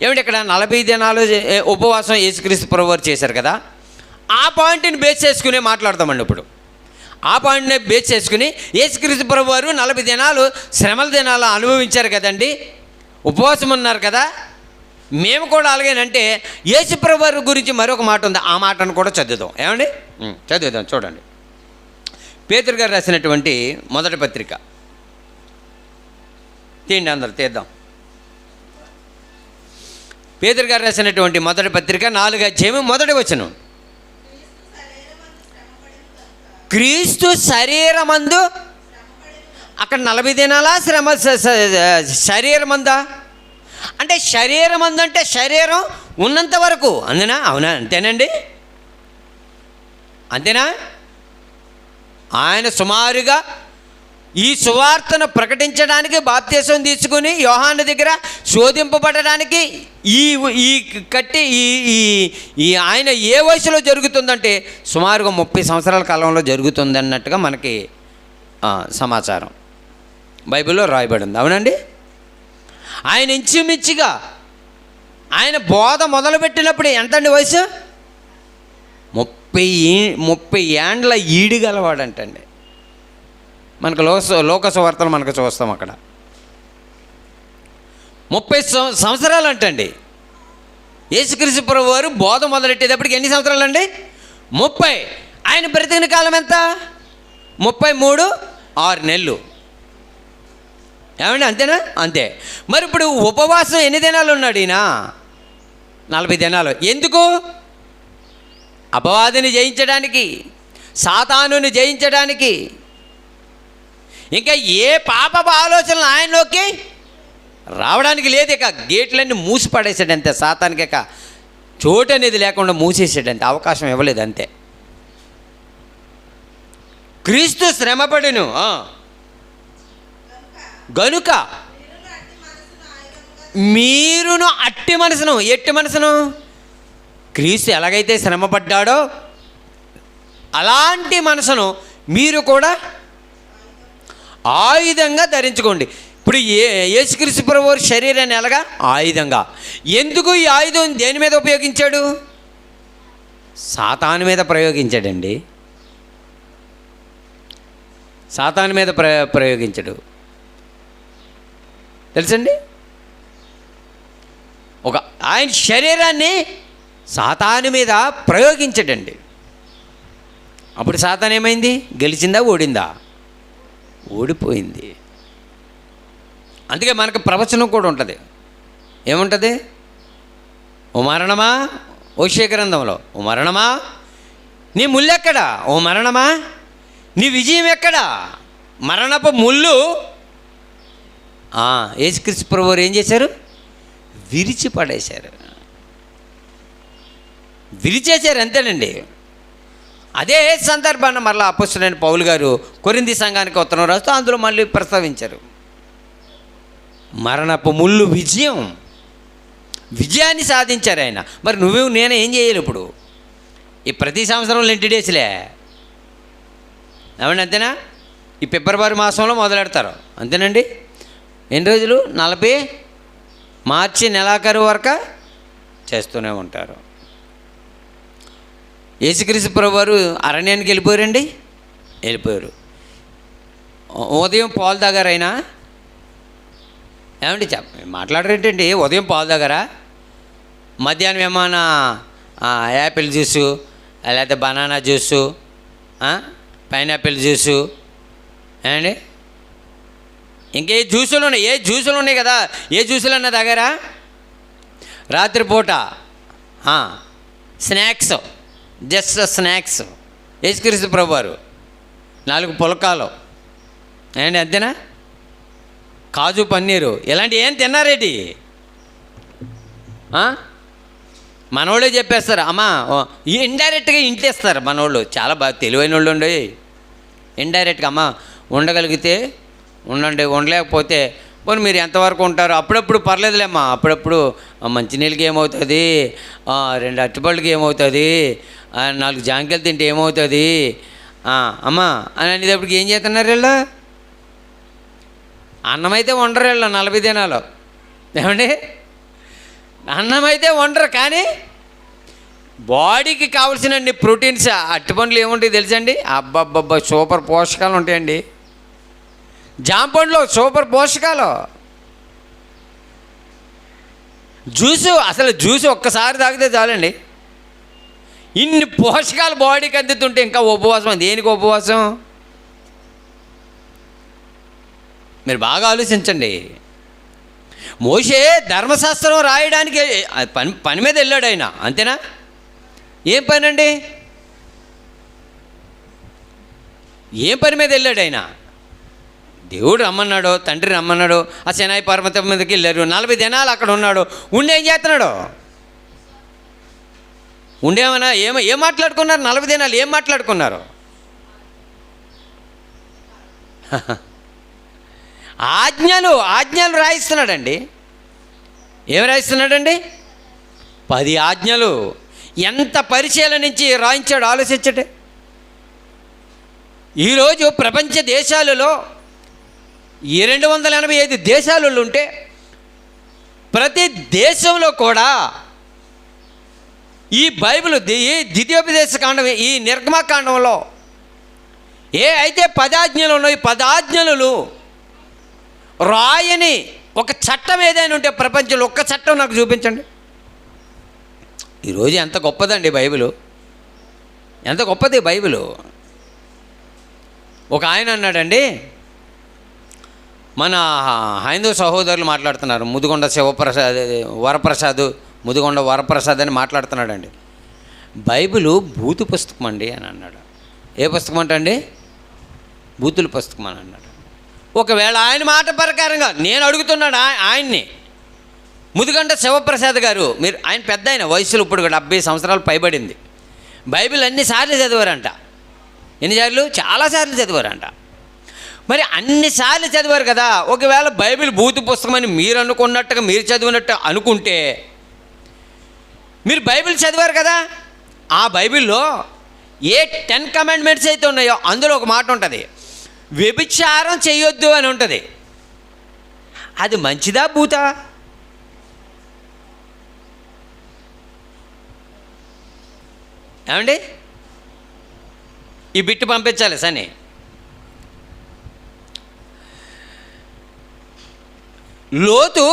ఏమిటి ఇక్కడ 40 దినాలు ఉపవాసం యేసుక్రీస్తు ప్రభువారు చేశారు కదా, ఆ పాయింట్ని బేస్ చేసుకునే మాట్లాడతామండి ఇప్పుడు. ఆ పాయింట్ని బేస్ చేసుకుని యేసుక్రీస్తు ప్రభువారు 40 దినాలు శ్రమల దినాలు అనుభవించారు కదండి, ఉపవాసం ఉన్నారు కదా, మేము కూడా అలాగేనంటే యేసు ప్రభువారి గురించి మరొక మాట ఉంది. ఆ మాటను కూడా చదువుదాం. ఏమండి? చదువుదాం. చూడండి, పేతురు గారు రాసినటువంటి మొదటి పత్రిక తీయండి, అందరూ తీద్దాం. పేతురు గారు రాసినటువంటి మొదటి పత్రిక 4వ అధ్యాయం 1వ వచనం. క్రీస్తు శరీరమందు, అక్కడ 40 దినాల శ్రమ శరీరమందా అంటే శరీరమందు అంటే శరీరం ఉన్నంత వరకు, అందునా? అవునా? అంతేనండి, అంతేనా? ఆయన సుమారుగా ఈ సువార్తను ప్రకటించడానికి బాప్తీసం తీసుకుని యోహాను దగ్గర శోధింపబడడానికి ఈ ఆయన ఏ వయసులో జరుగుతుందంటే సుమారుగా 30 సంవత్సరాల కాలంలో జరుగుతుంది అన్నట్టుగా మనకి సమాచారం బైబిల్లో రాయబడింది. అవునండి. ఆయన ఇంచుమించుగా ఆయన బోధ మొదలుపెట్టినప్పుడు ఎంతండి వయసు? 30 ఏండ్ల ఈడు గలవాడంటండి. మనకు లోక సువార్తలు మనకు చూస్తాం అక్కడ 30 సంవత్సరాలు అంటండి. యేసుక్రీస్తు ప్రభువారు బోధ మొదలెట్టేటప్పటికి ఎన్ని సంవత్సరాలు అండి? 30. ఆయన బ్రతికిన కాలం ఎంత? 33 6 నెలలు. ఏమండి? అంతేనా? అంతే. మరి ఇప్పుడు ఉపవాసం ఎన్ని దినాలు ఉన్నాడు ఈయన? 40 దినాలు. ఎందుకు? అపవాదిని జయించడానికి, సాతానుని జయించడానికి. ఇంకా ఏ పాపపు ఆలోచనలు ఆయనలోకి రావడానికి లేదు. ఇక గేట్లన్నీ మూసి పడేసాడంతే. సాతానికి ఇక చోటు అనేది లేకుండా మూసేసాడంతే, అవకాశం ఇవ్వలేదు అంతే. క్రీస్తు శ్రమపడెను గనుక మీరును అట్టి మనసును, ఎట్టి మనసును, క్రీస్తు ఎలాగైతే శ్రమపడ్డాడో అలాంటి మనసును మీరు కూడా ఆయుధంగా ధరించుకోండి. ఇప్పుడు యేసుక్రీస్తు ప్రభువు శరీరాన్ని ఎలాగా? ఆయుధంగా. ఎందుకు ఈ ఆయుధం దేని మీద ఉపయోగించాడు? సాతాను మీద ప్రయోగించాడండి. సాతాను మీద ప్రయోగించాడు. తెలుసండి? ఆయన శరీరాన్ని సాతాను మీద ప్రయోగించాడండి. అప్పుడు సాతాను ఏమైంది? గెలిచిందా? ఓడిందా? ఓడిపోయింది. అందుకే మనకు ప్రవచనం కూడా ఉంటుంది. ఏముంటుంది? ఓ మరణమా, ఓషియా గ్రంథంలో, ఓ మరణమా నీ ముళ్ళు ఎక్కడా? ఓ మరణమా నీ విజయం ఎక్కడా? మరణపు ముళ్ళు యేసుక్రీస్తు ప్రభువు ఏం చేశారు? విరిచి పడేశారు, విరిచేశారు, అంతేనండి. అదే సందర్భాన్ని మరలా అపొస్తలుడైన పౌలు గారు కొరింథీ సంఘానికి ఉత్తరం రాస్తూ అందులో మళ్ళీ ప్రస్తావించారు. మరణపు ముళ్ళు విజయాన్ని సాధించారు ఆయన. మరి నేను ఏం చేయాలి ఇప్పుడు? ఈ ప్రతి సంవత్సరం లెంటి డేస్లే ఏమండి, అంతేనా? ఈ ఫిబ్రవరి మాసంలో మొదలెడతారు, అంతేనండి. ఎన్ని రోజులు? 40 మార్చి నెలాఖరు వరకు చేస్తూనే ఉంటారు. యేసుక్రీస్తు ప్రభువారు అరణ్యానికి వెళ్ళిపోయారండి, వెళ్ళిపోయారు. ఉదయం పాలు తాగారైనా? ఏమండి మాట్లాడరేంటండి? ఉదయం పాలు తాగారా? మధ్యాహ్నం ఏమైనా యాపిల్ జ్యూసు, లేకపోతే బనానా జ్యూసు, పైనాపిల్ జ్యూసు, ఏమండి ఇంకే జ్యూసులు ఉన్నాయి? ఏ జ్యూసులు ఉన్నాయి కదా, ఏ జ్యూసులు అన్నా తాగారా? రాత్రిపూట స్నాక్స్, జస్ట్ స్నాక్స్. యేసుక్రీస్తు ప్రభువారు 4 పులకాలు, ఏమండి అంతేనా? కాజు పన్నీరు, ఇలాంటి ఏం తిన్నారేటి? మనోళ్ళే చెప్పేస్తారు. అమ్మా ఇండైరెక్ట్గా ఇంటేస్తారు మనోళ్ళు. చాలా బాగా తెలివైన వాళ్ళు ఉండి ఇండైరెక్ట్గా అమ్మ ఉండగలిగితే ఉండండి, ఉండలేకపోతే పోనీ మీరు ఎంతవరకు ఉంటారు? అప్పుడప్పుడు పర్లేదులేమ్మా, అప్పుడప్పుడు మంచినీళ్ళకి ఏమవుతుంది, 2 అరటిపళ్ళకి ఏమవుతుంది, 4 జాంకాయలు తింటే ఏమవుతుంది అమ్మా అని అనేటప్పటికి ఏం చేస్తున్నారు వీళ్ళు? అన్నమైతే వండరు వీళ్ళు 40 దినాలు. ఏమండి? అన్నమైతే వండరు, కానీ బాడీకి కావాల్సిన ప్రోటీన్స్ అరటిపండ్లు ఏముంటాయి తెలుసండి? అబ్బబ్బబ్బా సూపర్ పోషకాలు ఉంటాయండి. జాంపండ్లో సూపర్ పోషకాలు. జ్యూసు ఒక్కసారి తాగితే చాలండి, ఇన్ని పోషకాలు బాడీకి అందుతుంటే ఇంకా ఉపవాసం. దేనికి ఉపవాసం? మీరు బాగా ఆలోచించండి. మోషే ధర్మశాస్త్రం రాయడానికి పని మీద వెళ్ళాడు ఆయన, అంతేనా? ఏం పని అండి? ఏం పని మీద వెళ్ళాడు ఆయన? దేవుడు రమ్మన్నాడు, తండ్రి రమ్మన్నాడు, ఆ సినాయి పర్వతం మీదకి వెళ్ళారు. 40 దినాలు అక్కడ ఉన్నాడు. ఉండి ఏం చేస్తున్నాడు? ఉండేమన్నా ఏం మాట్లాడుకున్నారు? 40 దినాలు ఏం మాట్లాడుకున్నారు? ఆజ్ఞలు రాయిస్తున్నాడండి. ఏం రాయిస్తున్నాడండి? 10 ఆజ్ఞలు. ఎంత పరిశీలనించి రాయించాడు ఆలోచించటే. ఈరోజు ప్రపంచ దేశాలలో 285 దేశాలలో ఉంటే ప్రతి దేశంలో కూడా ఈ బైబిల్, ఈ ద్వితీయోపదేశ కాండం, ఈ నిర్గమకాండంలో అయితే 10 ఆజ్ఞలు ఉన్నాయి. 10 ఆజ్ఞలు రాయని ఒక చట్టం ఏదైనా ఉంటే ప్రపంచంలో ఒక్క చట్టం నాకు చూపించండి. ఈరోజు ఎంత గొప్పదండి బైబిలు, ఎంత గొప్పది బైబిలు. ఒక ఆయన అన్నాడండి, మన హైందవ సహోదరులు మాట్లాడుతున్నారు, ముదిగొండ ముదిగొండ వరప్రసాద్ అని మాట్లాడుతున్నాడండి. బైబిలు బూతు పుస్తకం అండి అని అన్నాడు. ఏ పుస్తకం అంటండి? బూతుల పుస్తకం అని అన్నాడు. ఒకవేళ ఆయన మాట ప్రకారంగా నేను అడుగుతున్నాడు ఆయన్ని, ముదిగొండ శివప్రసాద్ గారు, మీరు ఆయన పెద్ద ఆయన వయసులో, ఇప్పుడు 70 సంవత్సరాలు పైబడింది. బైబిల్ అన్నిసార్లు చదివారంట. ఎన్నిసార్లు? చాలాసార్లు చదివారంట. మరి అన్నిసార్లు చదివారు కదా, ఒకవేళ బైబిల్ భూత పుస్తకం అని మీరు అనుకున్నట్టుగా, మీరు చదివినట్టు అనుకుంటే, మీరు బైబిల్ చదివారు కదా, ఆ బైబిల్లో ఏ 10 కమాండ్మెంట్స్ అయితే ఉన్నాయో అందులో ఒక మాట ఉంటుంది, వ్యభిచారం చేయొద్దు అని ఉంటుంది. అది మంచిదా భూతా? ఏమండి? ఈ బిట్టు పంపించాలి సని. లోతు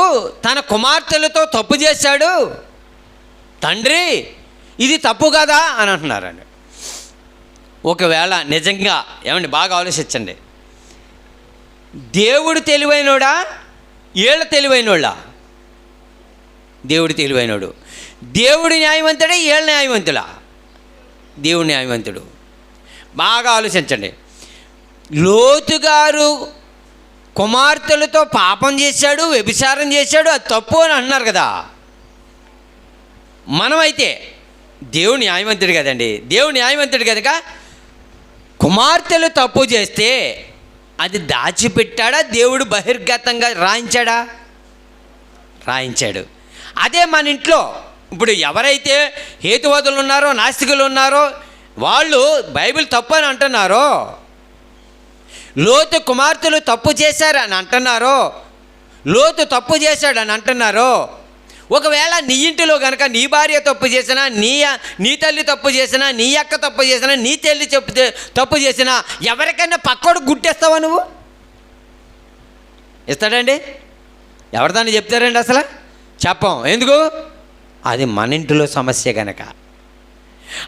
తన కుమార్తెలతో తప్పు చేశాడు, తండ్రి ఇది తప్పు కదా అని అంటున్నారండి. ఒకవేళ నిజంగా, ఏమండి బాగా ఆలోచించండి, దేవుడు తెలివైనోడా, వీళ్ళ తెలివైనోళ్ళా? దేవుడు తెలివైనోడు. దేవుడు న్యాయవంతుడే, వీళ్ళ న్యాయవంతులా? దేవుడు న్యాయవంతుడు. బాగా ఆలోచించండి. లోతు గారు కుమార్తెలతో పాపం చేశాడు, వ్యభిచారం చేశాడు, అది తప్పు అని అంటున్నారు కదా. మనమైతే దేవుడు న్యాయవంతుడు కదండి. దేవుడు న్యాయవంతుడు కనుక కుమార్తెలు తప్పు చేస్తే అది దాచిపెట్టాడా, దేవుడు బహిర్గతంగా రాయించాడా? రాయించాడు. అదే మన ఇంట్లో ఇప్పుడు ఎవరైతే హేతువాదులు ఉన్నారో, నాస్తికులు ఉన్నారో, వాళ్ళు బైబిల్ తప్పు అని అంటున్నారో, లోతు కుమార్తెలు తప్పు చేశారని అంటున్నారో, లోతు తప్పు చేశాడని అంటున్నారో, ఒకవేళ నీ ఇంటిలో కనుక నీ భార్య తప్పు చేసినా, నీ తల్లి తప్పు చేసినా, నీ అక్క తప్పు చేసినా, నీ తల్లి తప్పు చేసినా, ఎవరికైనా పక్కోడు గుట్టేస్తావా నువ్వు? ఇస్తాడండి? ఎవరిదాన్ని చెప్తారండి? అసలు చెప్పం. ఎందుకు? అది మన ఇంటిలో సమస్య కనుక.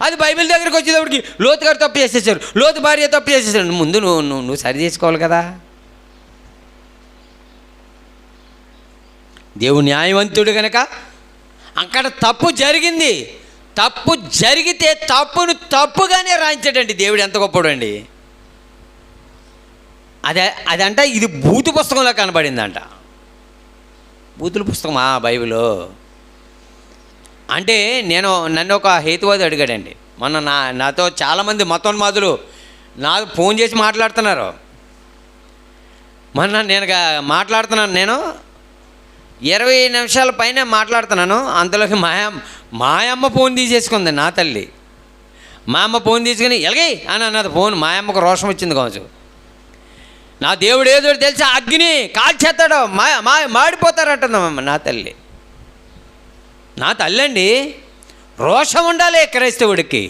అది బైబిల్ దగ్గరికి వచ్చేటప్పటికి లోతు గారు తప్పు చేసేసారు, లోతు భార్య తప్పు చేసేసారు, ముందు నువ్వు సరి చేసుకోవాలి కదా. దేవుడు న్యాయవంతుడు కనుక అక్కడ తప్పు జరిగింది, తప్పు జరిగితే తప్పును తప్పుగానే రాయించాడండి దేవుడు. ఎంత గొప్పడు అండి. అదంట ఇది భూత పుస్తకంలో కనబడిందంట. బూతుల పుస్తకం ఆ బైబిలు అంటే. నన్ను ఒక హేతువాది అడిగాడండి మొన్న, నాతో చాలామంది మతోన్మాదులు నాకు ఫోన్ చేసి మాట్లాడుతున్నారు. మొన్న నేను మాట్లాడుతున్నాను, 20 నిమిషాల పైన మాట్లాడుతున్నాను. అంతలోకి మా అమ్మ ఫోన్ తీసేసుకుంది. నా తల్లి మా అమ్మ ఫోన్ తీసుకుని ఎలాగే అని అన్నది. ఫోన్ మా అమ్మకు రోషం వచ్చింది కావచ్చు. నా దేవుడు ఏదో తెలిసి అగ్ని కాల్చేస్తాడో, మాడిపోతారంటుందమ్మ నా తల్లి. నా తల్లి అండి, రోషం ఉండాలి క్రైస్తవుడికి.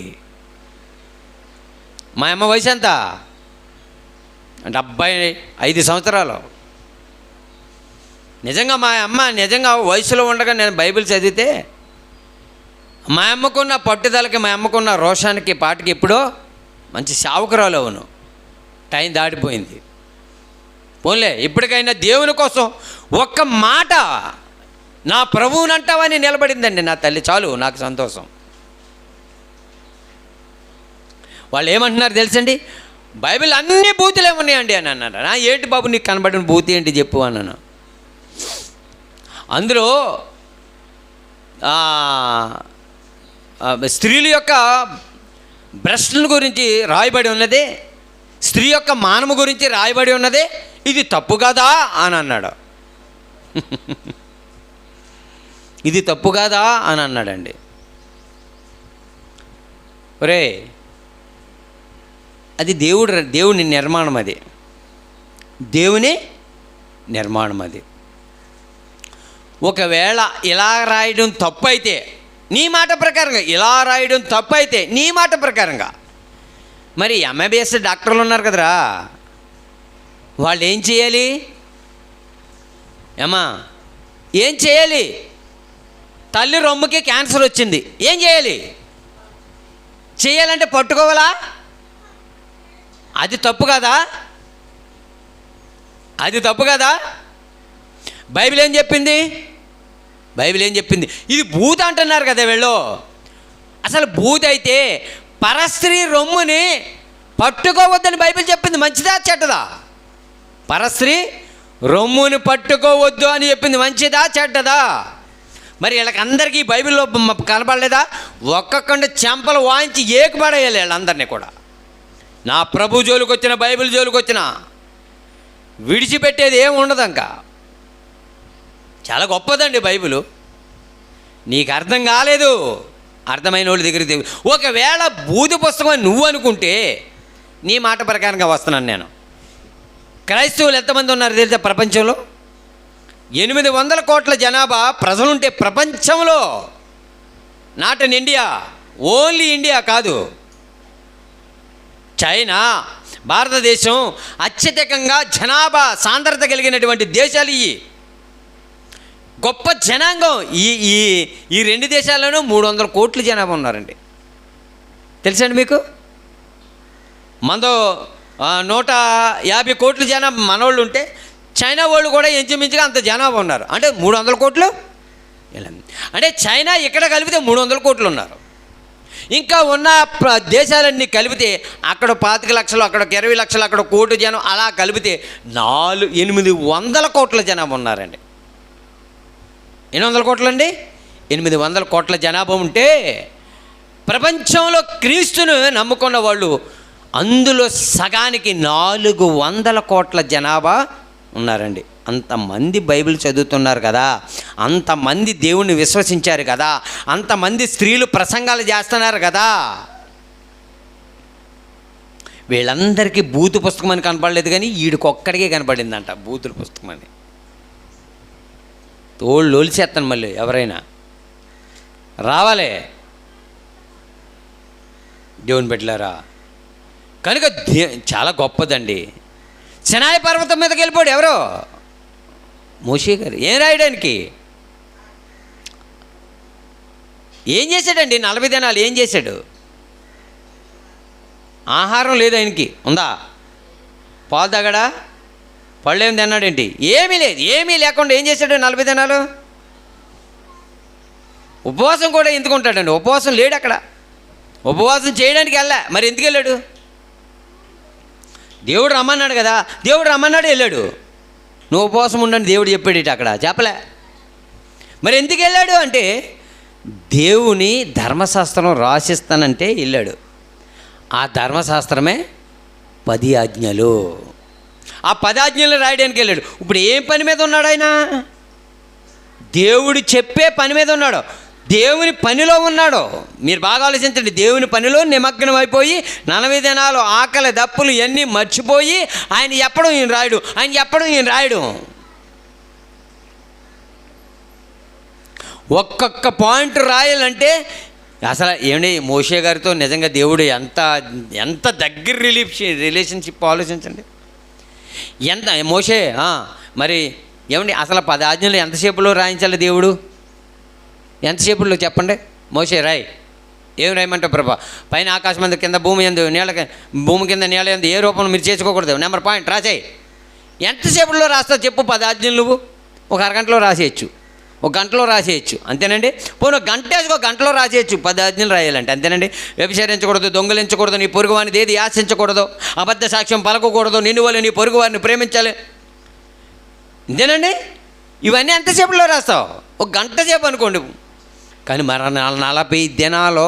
మా అమ్మ వయసు ఎంత? 75 సంవత్సరాలు. నిజంగా మా అమ్మ నిజంగా వయసులో ఉండగా నేను బైబిల్ చదివితే మా అమ్మకున్న పట్టుదలకి, మా అమ్మకున్న రోషానికి, పాటికి ఎప్పుడో మంచి సావుకురాలు అవును. టైం దాటిపోయింది. పోన్లే, ఇప్పటికైనా దేవుని కోసం ఒక్క మాట నా ప్రభువుని అంటావని నిలబడిందండి నా తల్లి. చాలు నాకు సంతోషం. వాళ్ళు ఏమంటున్నారు తెలుసండి, బైబిల్ అన్ని బూతులే ఉన్నాయండి అని అన్నారు. ఏంటి బాబు నీకు కనబడిన బూతి ఏంటి చెప్పు అన్నాను. అందులో స్త్రీల యొక్క భ్రష్టుల గురించి రాయబడి ఉన్నది, స్త్రీ యొక్క మానము గురించి రాయబడి ఉన్నది. ఇది తప్పు కదా అని అన్నాడు. ఇది తప్పు కాదా అని అన్నాడండి. ఒరే, అది దేవుని నిర్మాణం, అది దేవుని నిర్మాణం. అది ఒకవేళ ఇలా రాయడం తప్పు అయితే నీ మాట ప్రకారంగా, ఇలా రాయడం తప్పు అయితే నీ మాట ప్రకారంగా, మరి ఎంబీబీఎస్ డాక్టర్లు ఉన్నారు కదరా, వాళ్ళు ఏం చేయాలి? ఏమా ఏం చేయాలి? తల్లి రొమ్ముకి క్యాన్సర్ వచ్చింది, ఏం చేయాలి? చేయాలంటే పట్టుకోవాలా? అది తప్పు కదా? అది తప్పు కదా? బైబిల్ ఏం చెప్పింది? బైబిల్ ఏం చెప్పింది? ఇది భూత అంటున్నారు కదా వీళ్ళు. అసలు భూత అయితే పరస్త్రీ రొమ్ముని పట్టుకోవద్దని బైబిల్ చెప్పింది. మంచిదా చెడ్డదా? పరస్త్రీ రొమ్ముని పట్టుకోవద్దు అని చెప్పింది. మంచిదా చెడ్డదా? మరి వీళ్ళకి అందరికీ బైబిల్లో కనపడలేదా? ఒక్కొక్కటి చెంపలు వాయించి ఏకపడేయాలి వీళ్ళందరినీ కూడా. నా ప్రభు జోలికి వచ్చిన, బైబిల్ జోలికి వచ్చిన విడిచిపెట్టేది ఏమి ఉండదు. ఇంకా చాలా గొప్పదండి బైబిలు. నీకు అర్థం కాలేదు, అర్థమైన వాళ్ళ దగ్గరికి ఒకవేళ బూది పుస్తకం నువ్వు అనుకుంటే, నీ మాట ప్రకారంగా వస్తున్నాను నేను. క్రైస్తవులు ఎంతమంది ఉన్నారు తెలుసా ప్రపంచంలో? 800 కోట్ల జనాభా ప్రజలుంటే ప్రపంచంలో, not in India, only India కాదు, చైనా, భారతదేశం అత్యధికంగా జనాభా సాంద్రత కలిగినటువంటి దేశాలు ఇవి. గొప్ప జనాంగం. ఈ రెండు దేశాల్లోనూ 300 కోట్ల జనాభా ఉన్నారండి. తెలుసండి మీకు? మనతో 150 కోట్ల జనాభా మనోళ్ళు ఉంటే, చైనా వాళ్ళు కూడా ఇంచుమించుగా అంత జనాభా ఉన్నారు. అంటే 300 కోట్లు. అంటే చైనా ఇక్కడ కలిపితే 300 కోట్లు ఉన్నారు. ఇంకా ఉన్న దేశాలన్నీ కలిపితే అక్కడ 25 లక్షలు, అక్కడ 20 లక్షలు, అక్కడ 1 కోటి జనం, అలా కలిపితే 800 కోట్ల జనాభా ఉన్నారండి. 800 కోట్లు అండి. 800 కోట్ల జనాభా ఉంటే ప్రపంచంలో క్రీస్తును నమ్ముకున్న వాళ్ళు అందులో సగానికి 400 కోట్ల జనాభా ఉన్నారండి. అంతమంది బైబిల్ చదువుతున్నారు కదా, అంతమంది దేవుణ్ణి విశ్వసించారు కదా, అంతమంది స్త్రీలు ప్రసంగాలు చేస్తున్నారు కదా. వీళ్ళందరికీ బూతు పుస్తకం అని కనపడలేదు, కానీ వీడికొక్కడికే కనపడిందంట బూతుల పుస్తకం అని. తోళ్ళు ఒలిచేస్తాను మళ్ళీ ఎవరైనా రావాలే దేవుని బిడ్డలారా. కనుక చాలా గొప్పదండి. సినాయి పర్వతం మీదకి వెళ్ళిపోయాడు ఎవరో, మోషే గారు. ఏం రాయడానికి? ఏం చేశాడండి 40 దినాలు? ఏం చేశాడు? ఆహారం లేదు ఆయనకి. ఉందా? పాలు తాగడా? పళ్ళు ఏమి తిన్నాడేంటి? ఏమీ లేదు. ఏమీ లేకుండా ఏం చేశాడు 40 దినాలు? ఉపవాసం కూడా ఎందుకు ఉంటాడండి? ఉపవాసం లేడు అక్కడ. ఉపవాసం చేయడానికి వెళ్ళా, మరి ఎందుకు వెళ్ళాడు? దేవుడు రమ్మన్నాడు కదా, దేవుడు రమ్మన్నాడు, వెళ్ళాడు. నువ్వు ఉపవాసం ఉండని దేవుడు చెప్పాడు అక్కడ? చెప్పలే. మరి ఎందుకు వెళ్ళాడు అంటే, దేవుని ధర్మశాస్త్రం రాసిస్తానంటే వెళ్ళాడు. ఆ ధర్మశాస్త్రమే 10 ఆజ్ఞలు. ఆ 10 ఆజ్ఞలు రాయడానికి వెళ్ళాడు. ఇప్పుడు ఏం పని మీద ఉన్నాడు ఆయన? దేవుడు చెప్పే పని మీద ఉన్నాడు, దేవుని పనిలో ఉన్నాడు. మీరు బాగా ఆలోచించండి. దేవుని పనిలో నిమగ్నం అయిపోయి 40 దినాలు ఆకలి దప్పులు ఇవన్నీ మర్చిపోయి ఆయన చెప్పడం ఈయన రాయడు, ఆయన చెప్పడం ఈయన రాయడు. ఒక్కొక్క పాయింట్ రాయాలంటే అసలు ఏమండి, మోషే గారితో నిజంగా దేవుడు ఎంత దగ్గర రిలేషన్షిప్ ఆలోచించండి. ఎంత మోషే మరి ఏమండి, అసలు 10 ఆజ్ఞలు ఎంతసేపులో రాయించాలి దేవుడు? ఎంతసేపులో చెప్పండి? మోషే రాయ్. ఏం రాయమంటావు ప్రభా? పైన ఆకాశం మీద, కింద భూమి ఎందు, భూమి కింద నేల ఎందు ఏ రూపంలో మీరు చేసుకోకూడదు. Number point రాసేయి. ఎంతసేపులో రాస్తావు చెప్పు? 10 ఆజ్ఞలు నువ్వు ఒక అరగంటలో రాసేయచ్చు, ఒక గంటలో రాసేయచ్చు, అంతేనండి. పోను ఒక గంటలో రాసేయచ్చు 10 ఆజ్ఞలు రాయాలంటే, అంతేనండి. వ్యభిచరించకూడదు, దొంగలించకూడదు, నీ పొరుగు వారిని ఏది ఆశించకూడదు, అబద్ధ సాక్ష్యం పలకకూడదు, నిన్ను వల్ల నీ పొరుగు వారిని ప్రేమించాలి, అంతేనండి. ఇవన్నీ ఎంతసేపులో రాస్తావు? ఒక గంట సేపు అనుకోండి. కానీ మరి 40 దినాలు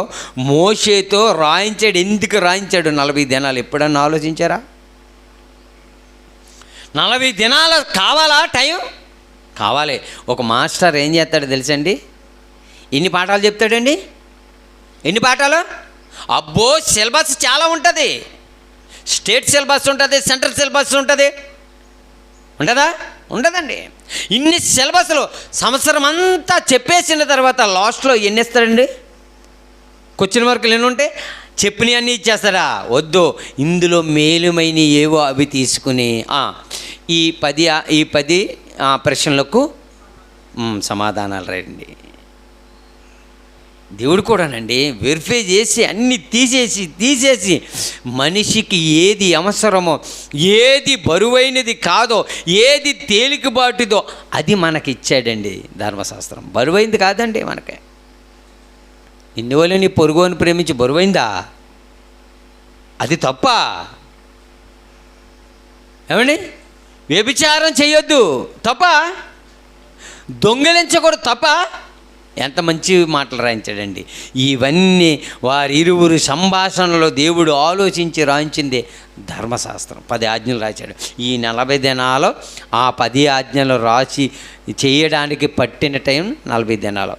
మోషేతో రాయించాడు. ఎందుకు రాయించాడు 40 దినాలు? ఎప్పుడన్నా ఆలోచించారా? 40 దినాలు కావాలా? టైం కావాలి. ఒక మాస్టర్ ఏం చేస్తాడో తెలుసండి? ఎన్ని పాఠాలు చెప్తాడండి? ఎన్ని పాఠాలు? అబ్బో, సిలబస్ చాలా ఉంటుంది. స్టేట్ సిలబస్ ఉంటుంది, సెంట్రల్ సిలబస్ ఉంటుంది. ఉంటుందా? ఉండదండి. ఇన్ని సిలబస్లు సంవత్సరం అంతా చెప్పేసిన తర్వాత లాస్ట్లో ఎన్ని ఇస్తాడండి? క్వశ్చన్ మార్కులు ఎన్ని ఉంటాయి? చెప్పినవి అన్నీ ఇచ్చేస్తారా? వద్దు, ఇందులో మేలుమైన ఏవో అవి తీసుకుని ఈ 10 ప్రశ్నలకు సమాధానాలు రండి. దేవుడు కూడానండి వెరిఫై చేసి అన్నీ తీసేసి మనిషికి ఏది అవసరమో, ఏది బరువైనది కాదో, ఏది తేలికబాటుదో అది మనకి ఇచ్చాడండి ధర్మశాస్త్రం. బరువైంది కాదండి మనకి. ఇందువల్ల నీ పొరుగుని ప్రేమించి బరువైందా? అది తప్ప. ఏమండి? వ్యభిచారం చేయొద్దు తప్ప, దొంగిలించకూడదు తప్ప, ఎంత మంచి మాటలు రాయించాడండి. ఇవన్నీ వారిరువురు సంభాషణలో దేవుడు ఆలోచించి రాయించిందే ధర్మశాస్త్రం. 10 ఆజ్ఞలు రాశాడు. ఈ 40 దినాలు ఆ 10 ఆజ్ఞలు రాసి చేయడానికి పట్టిన టైం 40 దినాలు.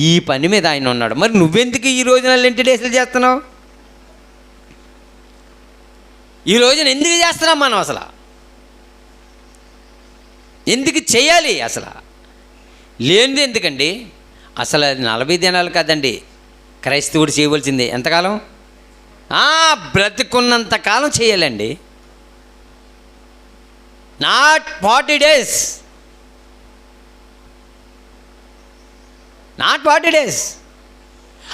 ఈ పని మీద ఆయన ఉన్నాడు. మరి నువ్వెందుకు ఈ రోజున లెంట్ డేస్లు చేస్తున్నావు? ఈ రోజున ఎందుకు చేస్తున్నాం మనం? అసలు ఎందుకు చేయాలి? అసలు లేనిది ఎందుకండి? అసలు 40 దినాలు కాదండి క్రైస్తవుడు చేయవలసింది. ఎంతకాలం? బ్రతికున్నంత కాలం చేయాలండి. Not 40 days, not 40 days.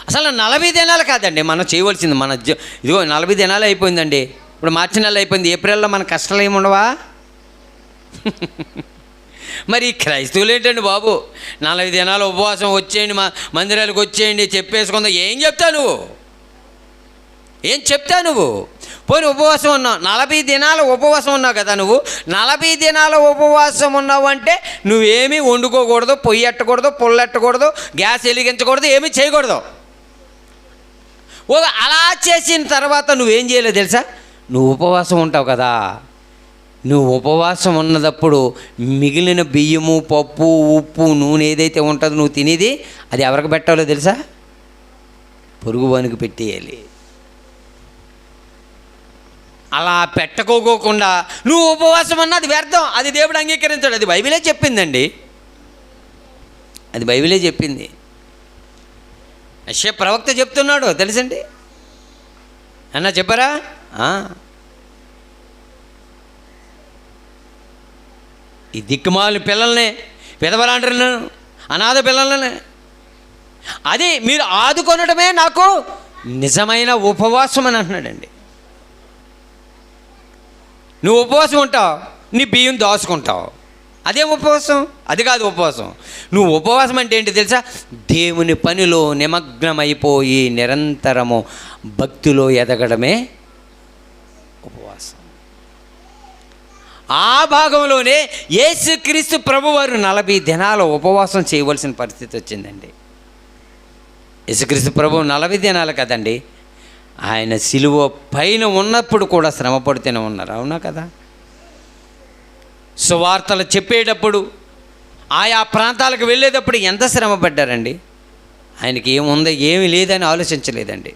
అసలు 40 దినాలు కాదండి మనం చేయవలసింది. ఇదిగో 40 దినాలు అయిపోయిందండి. ఇప్పుడు మార్చి నెల అయిపోయింది. ఏప్రిల్లో మన కష్టాలు ఏమి ఉండవా? మరి క్రైస్తవులు ఏంటండి బాబు, 40 దినాలు ఉపవాసం వచ్చేయండి, మా మందిరాలకు వచ్చేయండి చెప్పేసుకుందా. ఏం చెప్తావు నువ్వు? ఏం చెప్తావు నువ్వు? పోనీ ఉపవాసం ఉన్నావు, 40 దినాలు ఉపవాసం ఉన్నావు కదా. నువ్వు 40 దినాలు ఉపవాసం ఉన్నావు అంటే నువ్వేమీ వండుకోకూడదు, పొయ్యి ఎట్టకూడదు, పుల్ల ఎట్టకూడదు, గ్యాస్ వెలిగించకూడదు, ఏమీ చేయకూడదు. అలా చేసిన తర్వాత నువ్వేం చేయలేదు తెలుసా? నువ్వు ఉపవాసం ఉంటావు కదా. నువ్వు ఉపవాసం ఉన్నదప్పుడు మిగిలిన బియ్యము, పప్పు, ఉప్పు, నూనె ఏదైతే ఉంటుందో నువ్వు తినేది అది ఎవరికి పెట్టాలో తెలుసా? పొరుగువానికి పెట్టేయాలి. అలా పెట్టకోకుండా నువ్వు ఉపవాసం అన్నది వ్యర్థం. అది దేవుడు అంగీకరించాడు. అది బైబిలే చెప్పిందండి. అది బైబిలే చెప్పింది. యెషయా ప్రవక్త చెప్తున్నాడు తెలుసండి. అన్నా చెప్పారా? ఈ దిక్కుమాలి పిల్లల్ని, పెదవలాంటలను, అనాథ పిల్లలని అది మీరు ఆదుకొనడమే నాకు నిజమైన ఉపవాసం అని అంటున్నాడండి. నువ్వు ఉపవాసం ఉంటావు, నీ బియ్యం దాచుకుంటావు, అదే ఉపవాసం? అది కాదు ఉపవాసం. నువ్వు ఉపవాసం అంటే ఏంటి తెలుసా? దేవుని పనిలో నిమగ్నమైపోయి నిరంతరము భక్తిలో ఎదగడమే ఉపవాసం. ఆ భాగంలోనే యేసుక్రీస్తు ప్రభువారు 40 దినాలు ఉపవాసం చేయవలసిన పరిస్థితి వచ్చిందండి. యేసుక్రీస్తు ప్రభువు 40 దినాలు కదండి, ఆయన సిలువ పైన ఉన్నప్పుడు కూడా శ్రమ పడుతూనే ఉన్నారు. అవునా కదా? సువార్తలు చెప్పేటప్పుడు, ఆయా ప్రాంతాలకు వెళ్ళేటప్పుడు ఎంత శ్రమ పడ్డారండి. ఆయనకి ఏముందో ఏమి లేదని ఆలోచించలేదండి.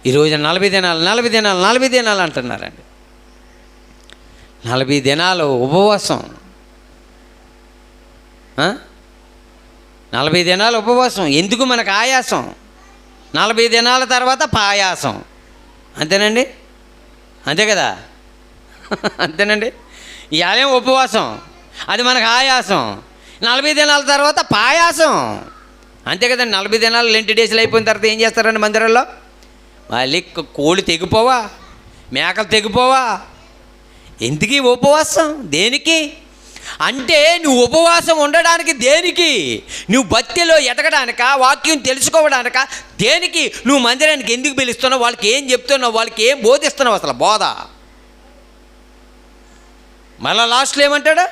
ఈరోజు 40 దినాలు 40 దినాలు 40 దినాలు అంటున్నారండి. 40 దినాలు ఉపవాసం, 40 దినాలు ఉపవాసం. ఎందుకు? మనకు ఆయాసం. 40 దినాల తర్వాత పాయాసం. అంతేనండి? అంతే కదా? అంతేనండి. ఇవాళేం ఉపవాసం, అది మనకు ఆయాసం. 40 దినాల తర్వాత పాయాసం. అంతే కదండి. 40 దినాలు లెంట్ డేస్లు అయిపోయిన తర్వాత ఏం చేస్తారండి మందిరాల్లో? మళ్ళీ కోళ్ళు తెగిపోవా, మేకలు తెగిపోవా. ఎందుకు ఉపవాసం? దేనికి? అంటే నువ్వు ఉపవాసం ఉండడానికి దేనికి? నువ్వు భక్తిలో ఎదగడానిక, వాక్యం తెలుసుకోవడానిక, దేనికి? నువ్వు మందిరానికి ఎందుకు పిలుస్తున్నావు? వాళ్ళకి ఏం చెప్తున్నావు? వాళ్ళకి ఏం బోధిస్తున్నావు? అసలు బోధ. మళ్ళా లాస్ట్లో ఏమంటాడు?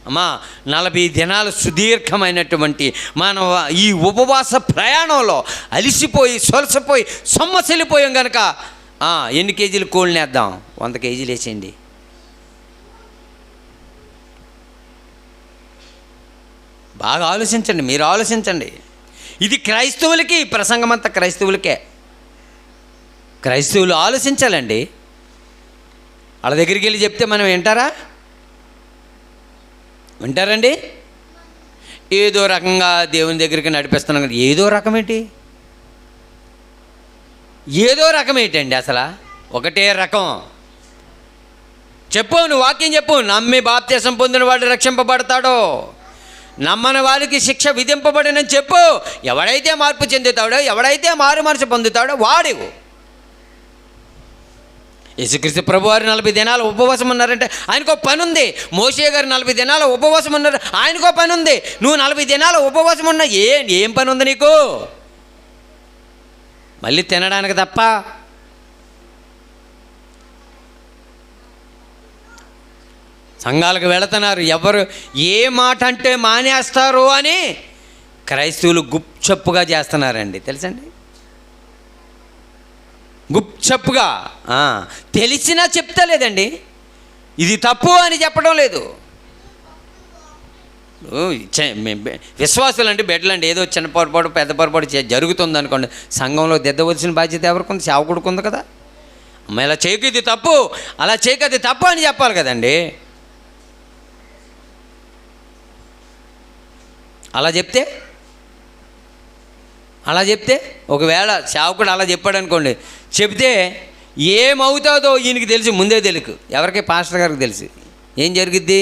అమ్మా 40 దినాలు సుదీర్ఘమైనటువంటి మన ఈ ఉపవాస ప్రయాణంలో అలిసిపోయి సొలసిపోయి సొమ్మసిల్లిపోయాం కనుక ఎన్ని కేజీలు కోళ్ళని వేద్దాం? 100 కేజీలు వేసేయండి. బాగా ఆలోచించండి, మీరు ఆలోచించండి. ఇది క్రైస్తవులకి, ప్రసంగం అంతా క్రైస్తవులకే. క్రైస్తవులు ఆలోచించాలండి. వాళ్ళ దగ్గరికి వెళ్ళి చెప్తే మనం వింటారా? వింటారండి? ఏదో రకంగా దేవుని దగ్గరికి నడిపిస్తున్నాం కదా. ఏదో రకం ఏంటి? ఏదో రకం ఏంటండి? అసలు ఒకటే రకం. చెప్పు, నువ్వు వాక్యం చెప్పు. నమ్మి బాప్తిసం పొందిన వాడు రక్షింపబడతాడో, నమ్మని వారికి శిక్ష విధింపబడినని చెప్పు. ఎవడైతే మార్పు చెందుతాడో, ఎవడైతే మారు మనసు పొందుతాడో వాడు. యేసుక్రీస్తు ప్రభువారు 40 దినాలు ఉపవాసం ఉన్నారంటే ఆయనకో పని ఉంది. మోషే గారు 40 దినాలు ఉపవాసం ఉన్నారు, ఆయనకో పని ఉంది. నువ్వు 40 దినాలు ఉపవాసం ఉన్నా ఏం పని ఉంది నీకు? మళ్ళీ తినడానికి తప్ప. సంఘాలకు వెళుతున్నారు. ఎవరు ఏ మాట అంటే మానేస్తారు అని క్రైస్తవులు గుప్చప్పుగా చేస్తున్నారండి. తెలుసండి, గుప్చప్పుగా తెలిసినా చెప్తలేదండి. ఇది తప్పు అని చెప్పడం లేదు. విశ్వాసులు అంటే బిడ్డలండి, ఏదో చిన్న పొరపాటు పెద్ద పొరపాటు జరుగుతుంది అనుకోండి, సంఘంలో దిద్దవలసిన బాధ్యత ఎవరికి ఉంది? సేవకుడికి ఉంది కదా. అమ్మ ఇలా చేయకు, ఇది తప్పు, అలా చేయకు, అది తప్పు అని చెప్పాలి కదండి. అలా చెప్తే ఒకవేళ సేవకుడు అలా చెప్పాడు అనుకోండి, చెప్తే ఏమవుతుందో ఈయనకి తెలిసి ముందే తెలుసు. ఎవరికి? పాస్టర్ గారికి తెలిసి. ఏం జరిగిద్ది?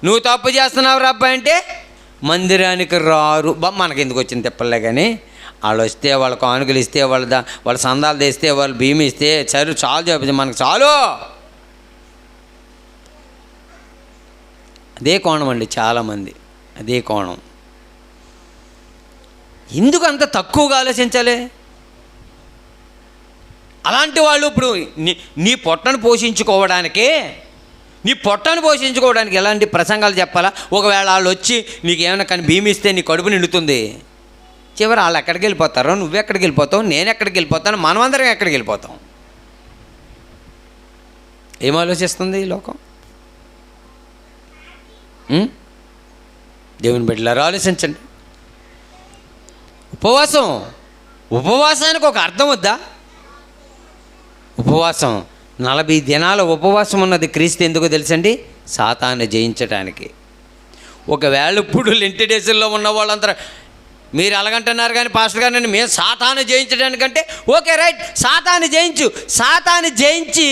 నువ్వు తప్పు చేస్తున్నావు రా అబ్బాయి అంటే మందిరానికి రారు. మనకి ఎందుకు వచ్చింది తిప్పలే, కానీ వాళ్ళు వస్తే, వాళ్ళ కానుకలు ఇస్తే, వాళ్ళ సందాలు తెస్తే, వాళ్ళు బియ్యం ఇస్తే చాలు చెప్పి మనకు చాలు. అదే కోణం అండి చాలామంది, అదే కోణం. ఎందుకు అంత తక్కువగా ఆలోచించాలి? అలాంటి వాళ్ళు ఇప్పుడు నీ పొట్టను పోషించుకోవడానికి ఎలాంటి ప్రసంగాలు చెప్పాలా? ఒకవేళ వాళ్ళు వచ్చి నీకేమైనా కానీ బియ్యం ఇస్తే నీ కడుపు నిండుతుంది. చివరి వాళ్ళు ఎక్కడికి వెళ్ళిపోతారో, నువ్వెక్కడికి వెళ్ళిపోతావు, నేను ఎక్కడికి వెళ్ళిపోతాను, మనమందరం ఎక్కడికి వెళ్ళిపోతాం? ఏం ఆలోచిస్తుంది ఈ లోకం? దేవుని బిడ్డలారా ఆలోచించండి. ఉపవాసానికి ఒక అర్థం వద్దా? ఉపవాసం 40 దినాల ఉపవాసం ఉన్నది క్రీస్తు ఎందుకు తెలుసండి? సాతాన్ని జయించడానికి. ఒకవేళ ఇప్పుడు లెంట్ డేస్లో ఉన్న వాళ్ళందరూ మీరు అలాగంటున్నారు కానీ పాస్టర్ గారు మేము సాతాన్ని జయించడానికంటే ఓకే రైట్, సాతాన్ని జయించి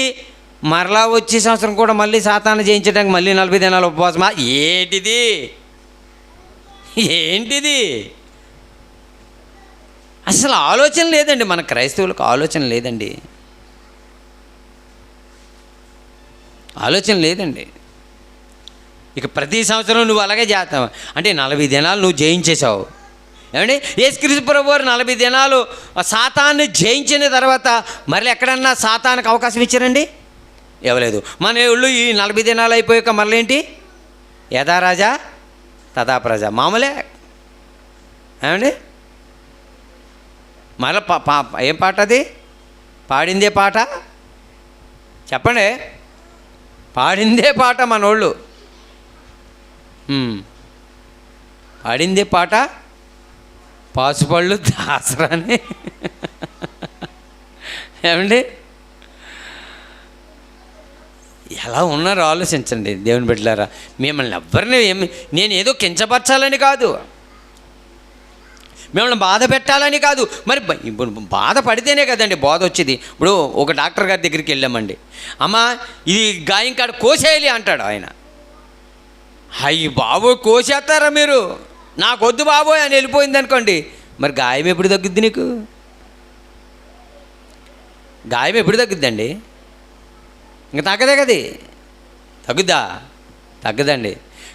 మరలా వచ్చే సంవత్సరం కూడా మళ్ళీ సాతాన్ని జయించడానికి మళ్ళీ 40 దినాల ఉపవాసమా? ఏంటిది? అసలు ఆలోచన లేదండి. మన క్రైస్తవులకు ఆలోచన లేదండి. ఇక ప్రతి సంవత్సరం నువ్వు అలాగే చేస్తావు అంటే 40 దినాలు నువ్వు జయించేసావు. ఏమండి, యేసుక్రీస్తు ప్రభువారు 40 దినాలు సాతాన్ని జయించిన తర్వాత మళ్ళీ ఎక్కడన్నా సాతానికి అవకాశం ఇచ్చారండి? ఇవ్వలేదు. మన ఊళ్ళో ఈ 40 దినాలు అయిపోయాక మళ్ళీ ఏంటి? యథా రాజా తథా ప్రజ, మామూలే. ఏమండి, మళ్ళీ ఏం పాట అది? పాడిందే పాట చెప్పండి. పాడిందే పాట మనోళ్ళు. పాడిందే పాట పాసుపళ్ళు దాసరాని. ఏమండి, ఎలా ఉన్నారో ఆలోచించండి దేవుని బిడ్డలారా. మిమ్మల్ని ఎవరిని నేను ఏదో కించపరచాలని కాదు, మిమ్మల్ని బాధ పెట్టాలని కాదు. మరి ఇప్పుడు బాధ పడితేనే కదండి బాధ వచ్చేది. ఇప్పుడు ఒక డాక్టర్ గారి దగ్గరికి వెళ్ళామండి, అమ్మ ఇది గాయం కాడ కోసేయాలి అంటాడు ఆయన. అయ్యి బాబోయ్ కోసేస్తారా మీరు? నాకు వద్దు బాబోయ్ అని వెళ్ళిపోయింది అనుకోండి, మరి గాయం ఎప్పుడు తగ్గుద్ది? నీకు గాయం ఎప్పుడు తగ్గుద్దండి? ఇంకా తగ్గదే కది, తగ్గదండి.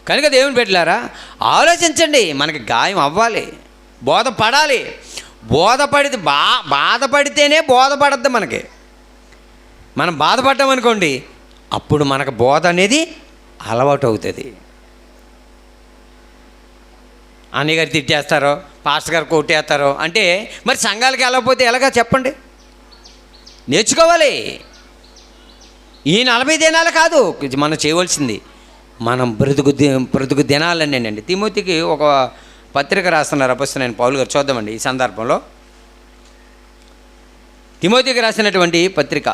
కనుక దేవుని బిడ్డలారా ఆలోచించండి. మనకి గాయం అవ్వాలి, బోధపడాలి. బాధపడితేనే బోధపడద్దు మనకి. మనం బాధపడ్డామనుకోండి, అప్పుడు మనకు బోధ అనేది అలవాటు అవుతుంది. అన్నయ్యగారు తిట్టేస్తారో, పాస్టర్ గారు కొట్టేస్తారో అంటే మరి సంఘాలకి వెళ్ళకపోతే ఎలాగా చెప్పండి? నేర్చుకోవాలి. ఈ 40 దినాలు కాదు మనం చేయవలసింది, మనం బ్రతుకు దినాలనేనండి. తిమోతికి ఒక పత్రిక రాస్తున్నారు అపొస్తలుడైన పౌలు గారు. చూద్దామండి ఈ సందర్భంలో. తిమోతికి రాసినటువంటి పత్రిక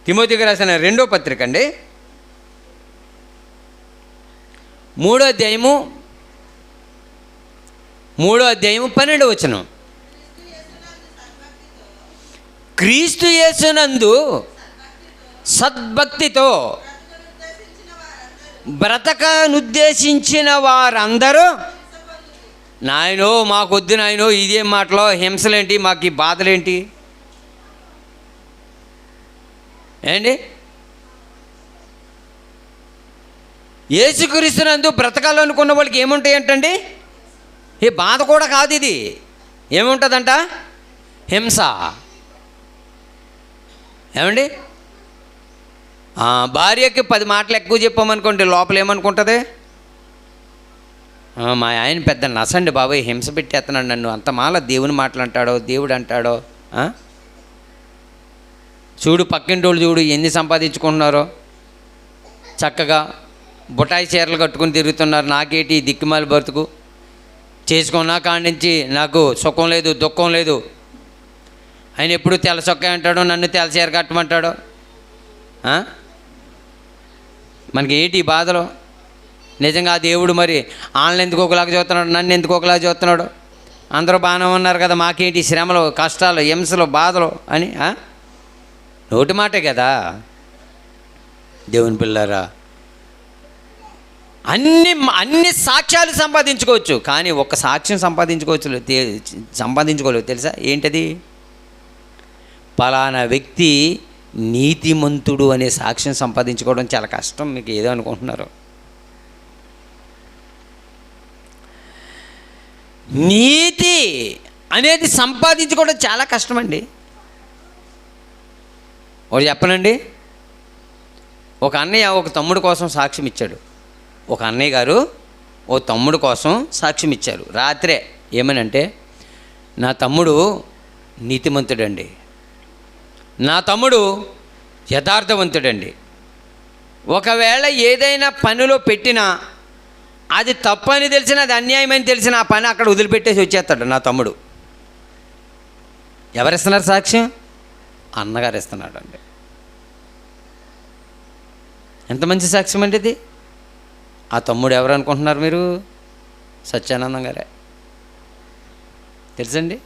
తిమోతికి రాసిన 2వ పత్రిక అండి, 3వ అధ్యాయము 12వ వచనం. క్రీస్తు యేసునందు సద్భక్తితో బ్రతకనుద్దేశించిన వారందరూ, నాయనో మాకొద్దు నాయనో ఇదేం మాటలో, హింసలేంటి, మాకు ఈ బాధలేంటి ఏంటి? యేసుక్రీస్తునందు బ్రతకాలనుకున్న వాళ్ళకి ఏముంటాయి అంటండి? ఈ బాధ కూడా కాదు, ఇది ఏముంటుందంట? హింస. ఏమండి? భార్యకి 10 మాటలు ఎక్కువ చెప్పామనుకోండి, లోపల ఏమనుకుంటుంది? మా ఆయన పెద్ద నసండి బాబాయ్, హింస పెట్టేస్తున్నాడు నన్ను, అంత మాల దేవుని మాటలు అంటాడో, దేవుడు అంటాడో. చూడు పక్కింటోళ్ళు చూడు ఎన్ని సంపాదించుకుంటున్నారో, చక్కగా బుటాయి చీరలు కట్టుకుని తిరుగుతున్నారు, నాకేటి దిక్కుమాలి బ్రతుకు, చేసుకున్నా కాడి నుంచి నాకు సుఖం లేదు, దుఃఖం లేదు. ఆయన ఎప్పుడు తెల్ల చొక్కా అంటాడో, నన్ను తెల్ల చీర కట్టమంటాడో. మనకి ఏంటి ఈ బాధలు? నిజంగా ఆ దేవుడు మరి వాళ్ళని ఎందుకు ఒకలాగా చూస్తున్నాడు, నన్ను ఎందుకు ఒకలాగా చూస్తున్నాడు? అందరూ బాగానే ఉన్నారు కదా, మాకేంటి శ్రమలు, కష్టాలు, హింసలు, బాధలు అని నోటి మాటే కదా. దేవుని పిల్లారా, అన్ని సాక్ష్యాలు సంపాదించుకోవచ్చు, కానీ ఒక్క సాక్ష్యం సంపాదించుకోలేవు తెలుసా? ఏంటది? పలానా వ్యక్తి నీతిమంతుడు అనే సాక్ష్యం సంపాదించుకోవడం చాలా కష్టం. మీకు ఏదో అనుకుంటున్నారు. నీతి అనేది సంపాదించుకోవడం చాలా కష్టమండి. ఒకటి చెప్పనండి, ఒక అన్నయ్య ఒక తమ్ముడు కోసం సాక్ష్యం ఇచ్చాడు. ఒక అన్నయ్య గారు ఓ తమ్ముడు కోసం సాక్ష్యం ఇచ్చారు రాత్రే. ఏమనంటే, నా తమ్ముడు నీతిమంతుడండి, నా తమ్ముడు యథార్థవంతుడండి, ఒకవేళ ఏదైనా పనిలో పెట్టినా అది తప్పు అని తెలిసినా, అది అన్యాయమని తెలిసిన ఆ పని అక్కడ వదిలిపెట్టేసి వచ్చేస్తాడు నా తమ్ముడు. ఎవరిస్తున్నారు సాక్ష్యం? అన్నగారు ఇస్తున్నాడు అండి. ఎంత మంచి సాక్ష్యం అండి ఇది. ఆ తమ్ముడు ఎవరు అనుకుంటున్నారు మీరు? సత్యానందం గారే తెలుసండి.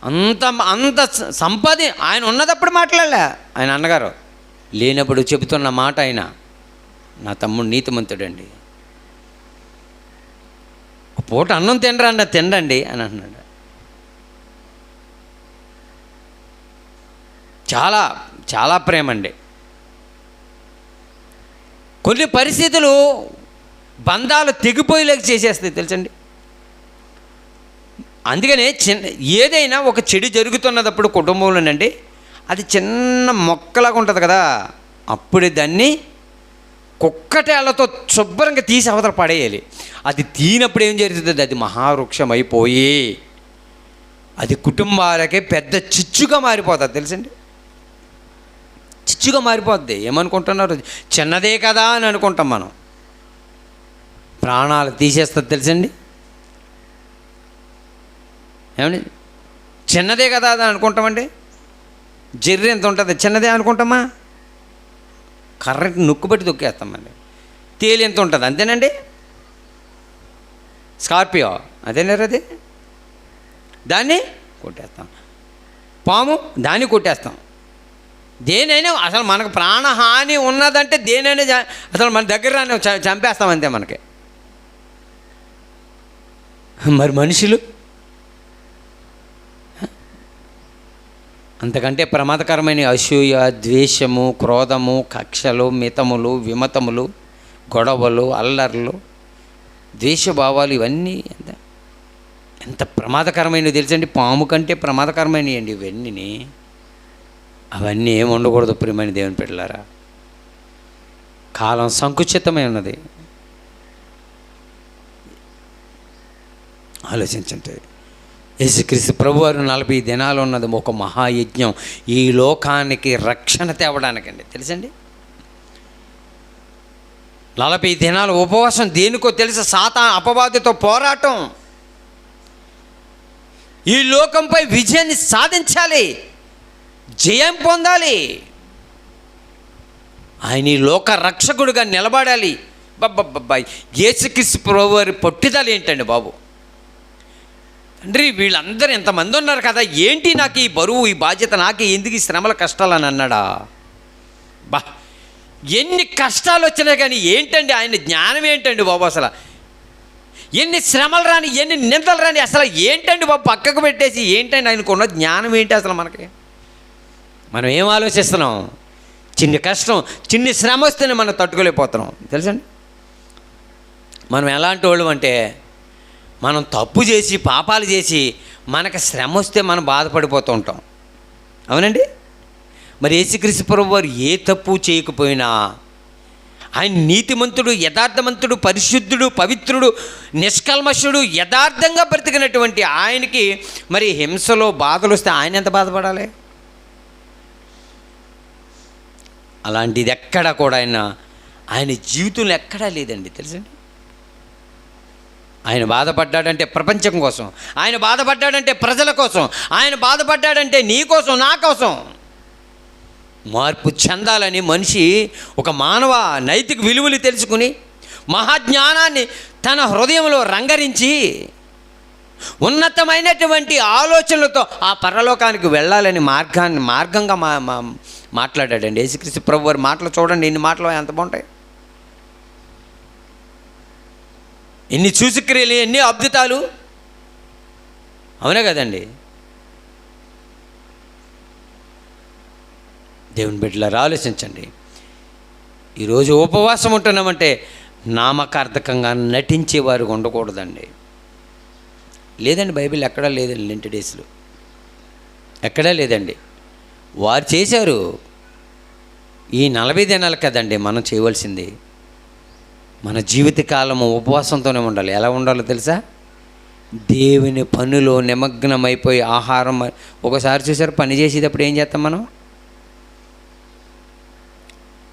అంత సంపాది ఆయన ఉన్నదప్పుడు మాట్లాడలే, ఆయన అన్నగారు లేనప్పుడు చెబుతున్న మాట ఆయన, నా తమ్ముడు నీతిమంతుడండి, ఒక పూట అన్నం తినండి అని అంటున్నాడు. చాలా చాలా ప్రేమ అండి. కొన్ని పరిస్థితులు బంధాలు తెగిపోయేలాగా చేసేస్తాయి తెలుసండి. అందుకనే ఏదైనా ఒక చెడు జరుగుతున్నప్పుడు కుటుంబంలోనండి, అది చిన్న మొక్కలాగా ఉంటుంది కదా, అప్పుడు దాన్ని కుక్కటేళ్లతో శుభ్రంగా తీసి అవతల పడేయాలి. అది తీనప్పుడు ఏం జరుగుతుంది? అది మహావృక్షం అయిపోయి అది కుటుంబాలకే పెద్ద చిచ్చుగా మారిపోతుంది తెలుసండి. చిచ్చుగా మారిపోద్ది. ఏమనుకుంటున్నారు? చిన్నదే కదా అని అనుకుంటాం మనం, ప్రాణాలు తీసేస్తుంది తెలుసండి. ఏమండి? చిన్నదే కదా అని అనుకుంటామండి. జర్రి ఎంత ఉంటుంది, చిన్నదే అనుకుంటామా? కర్రెంట్ నొక్కుబట్టి తొక్కేస్తామండి. తేలి ఎంత ఉంటుంది, అంతేనండి. స్కార్పియో అదేనారు, అది దాన్ని కొట్టేస్తాం. పాము దాన్ని కొట్టేస్తాం. దేనైనా అసలు మనకు ప్రాణహాని ఉన్నదంటే దేనైనా అసలు మన దగ్గర చంపేస్తాం అంతే మనకి. మరి మనుషులు అంతకంటే ప్రమాదకరమైన అసూయ, ద్వేషము, క్రోధము, కక్షలు, మితములు, విమతములు, గొడవలు, అల్లర్లు, ద్వేషభావాలు, ఇవన్నీ ఎంత ప్రమాదకరమైనవి తెలుసండి. పాము కంటే ప్రమాదకరమైనవి అండి ఇవన్నీ. అవన్నీ ఏమి ఉండకూడదు ప్రియమైన దేవుని బిడ్డలారా. కాలం సంకుచితమై ఉన్నది. ఆలోచించండి. యేసుక్రీస్తు ప్రభువారు 40 దినాలు ఉన్నది ఒక మహాయజ్ఞం ఈ లోకానికి రక్షణ తేవడానికండి తెలుసండి. 40 దినాలు ఉపవాసం దేనికో తెలుసు? సాతాను అపవాదితో పోరాటం. ఈ లోకంపై విజయాన్ని సాధించాలి, జయం పొందాలి. ఆయన ఈ లోక రక్షకుడిగా నిలబడాలి. బాబాయ్, యేసుక్రీస్తు ప్రభువారి పట్టుదల ఏంటండి బాబు. తండ్రి, వీళ్ళందరూ ఎంతమంది ఉన్నారు కదా, ఏంటి నాకు ఈ బరువు, ఈ బాధ్యత, నాకే ఎందుకు ఈ శ్రమల కష్టాలు అని అన్నాడా? బా, ఎన్ని కష్టాలు వచ్చినా కానీ ఏంటండి ఆయన జ్ఞానం ఏంటండి బాబు. అసలు ఎన్ని శ్రమలు రాని, ఎన్ని నిందలు రాని, అసలు ఏంటండి బాబు పక్కకు పెట్టేసి ఏంటండి ఆయనకున్న జ్ఞానం ఏంటి అసలు మనకి? మనం ఏం ఆలోచిస్తున్నాం? చిన్న కష్టం, చిన్న శ్రమ వస్తేనే మనం తట్టుకోలేకపోతున్నాం తెలుసండి. మనం ఎలాంటి వాళ్ళు అంటే, మనం తప్పు చేసి పాపాలు చేసి మనకు శ్రమ వస్తే మనం బాధపడిపోతూ ఉంటాం. అవునండి. మరి యేసుక్రీస్తు ప్రభువు వారు ఏ తప్పు చేయకపోయినా ఆయన నీతిమంతుడు, యథార్థవంతుడు, పరిశుద్ధుడు, పవిత్రుడు, నిష్కల్మషుడు, యథార్థంగా బ్రతికినటువంటి ఆయనకి మరి హింసలో బాధలు వస్తే ఆయన ఎంత బాధపడాలి? అలాంటిది ఎక్కడా కూడా ఆయన జీవితంలో ఎక్కడా లేదండి. తెలుసండి, ఆయన బాధపడ్డాడంటే ప్రపంచం కోసం, ఆయన బాధపడ్డాడంటే ప్రజల కోసం, ఆయన బాధపడ్డాడంటే నీ కోసం, నా కోసం. మార్పు చెందాలని మనిషి ఒక మానవ నైతిక విలువలు తెలుసుకుని మహాజ్ఞానాన్ని తన హృదయంలో రంగరించి ఉన్నతమైనటువంటి ఆలోచనలతో ఆ పరలోకానికి వెళ్ళాలని మార్గంగా మాట్లాడాడండి యేసుక్రీస్తు ప్రభు వారి మాటలు. చూడండి, ఎన్ని మాటలు ఎంత బాగుంటాయి, ఎన్ని సూచక్రియలు, ఎన్ని అద్భుతాలు. అవునే కదండి. దేవుని బిడ్డలారా, ఆలోచించండి. ఈరోజు ఉపవాసం ఉంటున్నామంటే నామకార్థకంగా నటించేవారు ఉండకూడదండి. లేదండి, బైబిల్ ఎక్కడా లేదండి. లెంట్ డేస్లో ఎక్కడా లేదండి. వారు చేశారు. ఈ 40 దినాలు కదండి మనం చేయవలసింది. మన జీవితకాలము ఉపవాసంతోనే ఉండాలి. ఎలా ఉండాలో తెలుసా? దేవుని పనిలో నిమగ్నమైపోయి ఆహారం. ఒకసారి చూసారు, పని చేసేటప్పుడు ఏం చేస్తాం మనం?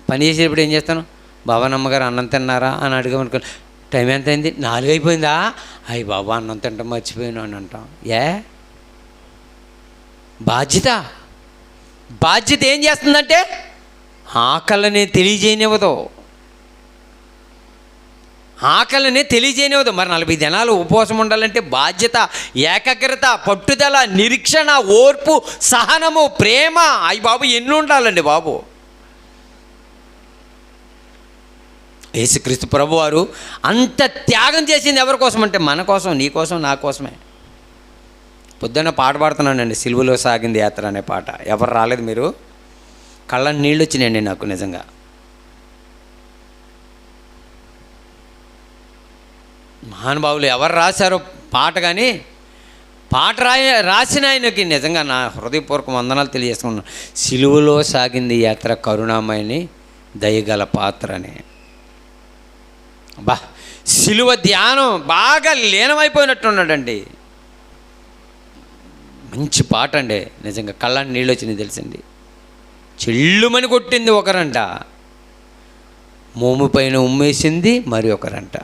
పని చేసేటప్పుడు ఏం చేస్తాను? బాబానమ్మగారు అన్నం తిన్నారా అని అడిగామనుకో, టైం ఎంత అయింది? 4 అయిపోయిందా? అయ్యి బాబా అన్నం తింటాం మర్చిపోయాను అని అంటాం. బాధ్యత ఏం చేస్తుందంటే ఆకలిని తెలియజేయనివ్వదు. మరి 40 దినాలు ఉపవాసం ఉండాలంటే బాధ్యత, ఏకాగ్రత, పట్టుదల, నిరీక్షణ, ఓర్పు, సహనము, ప్రేమ, అయ్యి బాబు ఎన్ని ఉండాలండి బాబు. యేసుక్రీస్తు ప్రభువారు అంత త్యాగం చేసింది ఎవరి కోసం అంటే మన కోసం, నీ కోసం, నా కోసమే. పొద్దున్న పాట పాడుతున్నానండి, సిలువలో సాగింది యాత్ర అనే పాట. ఎవరు రాలేదు? మీరు కళ్ళ నీళ్ళు వచ్చినాయండి నాకు నిజంగా. మహానుభావులు ఎవరు రాశారో పాట, కానీ పాట రాసిన ఆయనకి నిజంగా నా హృదయపూర్వక వందనాలు తెలియజేసుకున్నాను. సిలువలో సాగింది యాత్ర కరుణామయని దయగల పాత్రని. సిలువ ధ్యానం బాగా లీనమైపోయినట్టున్నాడండి. మంచి పాట అండి, నిజంగా కళ్ళని నీళ్ళు వచ్చింది తెలుసండి. చెల్లుమని కొట్టింది ఒకరంట, మోము పైన ఉమ్మేసింది మరి ఒకరంట,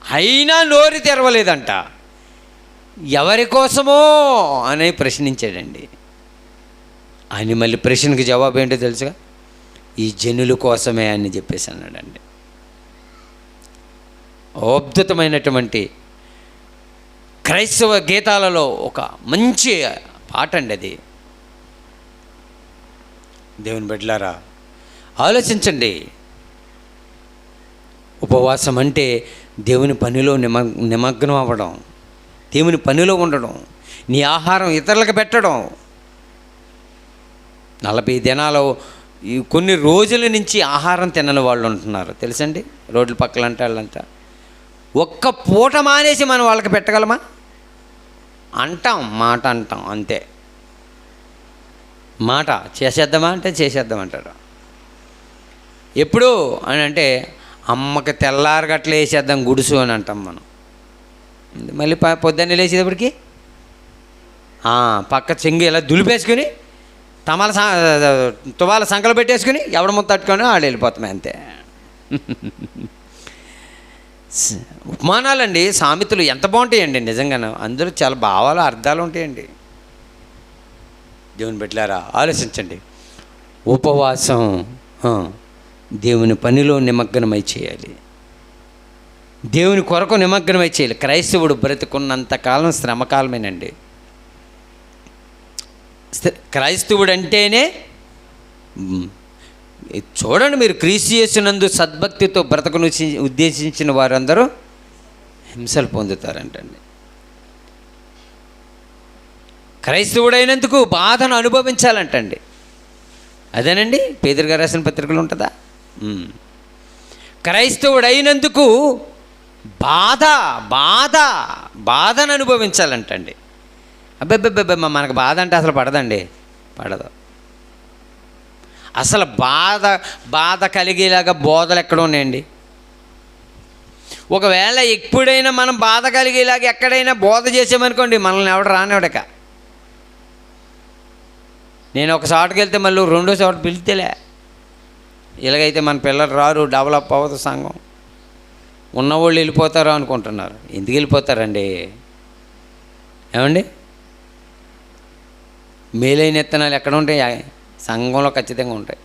అయినా నోరు తెరవలేదంట. ఎవరి కోసమో అని ప్రశ్నించాడండి. ఆయన మళ్ళీ ప్రశ్నకి జవాబు ఏంటో తెలుసుగా? ఈ జనుల కోసమే అని చెప్పేసి అన్నాడండి. అద్భుతమైనటువంటి క్రైస్తవ గీతాలలో ఒక మంచి పాట అండి అది. దేవుని బిడ్డలారా, ఆలోచించండి. ఉపవాసం అంటే దేవుని పనిలో నిమగ్నం అవ్వడం, దేవుని పనిలో ఉండడం, నీ ఆహారం ఇతరులకు పెట్టడం. 40 దినాలు కొన్ని రోజుల నుంచి ఆహారం తినని వాళ్ళు ఉంటున్నారు తెలుసండి. రోడ్ల పక్కల అంటే వాళ్ళంతా ఒక్క పూట మానేసి మనం వాళ్ళకి పెట్టగలమా? మాట అంటాం అంతే. మాట చేసేద్దామా అంటే చేసేద్దామంటారు. ఎప్పుడు అని అంటే అమ్మకి తెల్లారగట్ల వేసేద్దాం గుడుసు అని అంటాం మనం. మళ్ళీ పొద్దున్నే లేచేటప్పటికి పక్క చెంగు ఇలా దులిపేసుకుని తువాల సంకలు పెట్టేసుకుని ఎవడ ముద్ద తట్టుకొని ఆడ వెళ్ళిపోతామే అంతే. ఉపమానాలండి, సామెతలు ఎంత బాగుంటాయండి నిజంగానే. అందరూ చాలా భావాలు, అర్థాలు ఉంటాయండి. దేవుని బిడ్డలారా, ఆలోచించండి. ఉపవాసం దేవుని పనిలో నిమగ్నమై చేయాలి, దేవుని కొరకు నిమగ్నమై చేయాలి. క్రైస్తవుడు బ్రతుకున్నంతకాలం శ్రమకాలమేనండి. క్రైస్తవుడు అంటేనే చూడండి, మీరు క్రీస్తు యేసునందు సద్భక్తితో బ్రతకను ఉద్దేశించిన వారందరూ హింసలు పొందుతారంటండి. క్రైస్తవుడైనందుకు బాధను అనుభవించాలంటండి. అదేనండి పేతురు గారు రాసిన పత్రికలు ఉంటుందా? క్రైస్తవుడైనందుకు బాధను అనుభవించాలంటండి. అబ్బాబ్బా మనకు బాధ అంటే అసలు పడదండి, పడదు. అసలు బాధ కలిగేలాగా బోధలు ఎక్కడ ఉన్నాయండి? ఒకవేళ ఎప్పుడైనా మనం బాధ కలిగేలాగా ఎక్కడైనా బోధ చేసామనుకోండి, మనల్ని ఎవడు రానివాడక. నేను ఒక చోటకి వెళ్తే మళ్ళీ రెండో చోట పిలితేలే. ఇలాగైతే మన పిల్లలు రారు, డెవలప్ అవ్వదు సంఘం. ఉన్నవాళ్ళు వెళ్ళిపోతారు అనుకుంటున్నారు. ఎందుకు వెళ్ళిపోతారండి? ఏమండి? మేలైన విత్తనాలు ఎక్కడ ఉంటాయి? సంఘంలో ఖచ్చితంగా ఉంటాయి.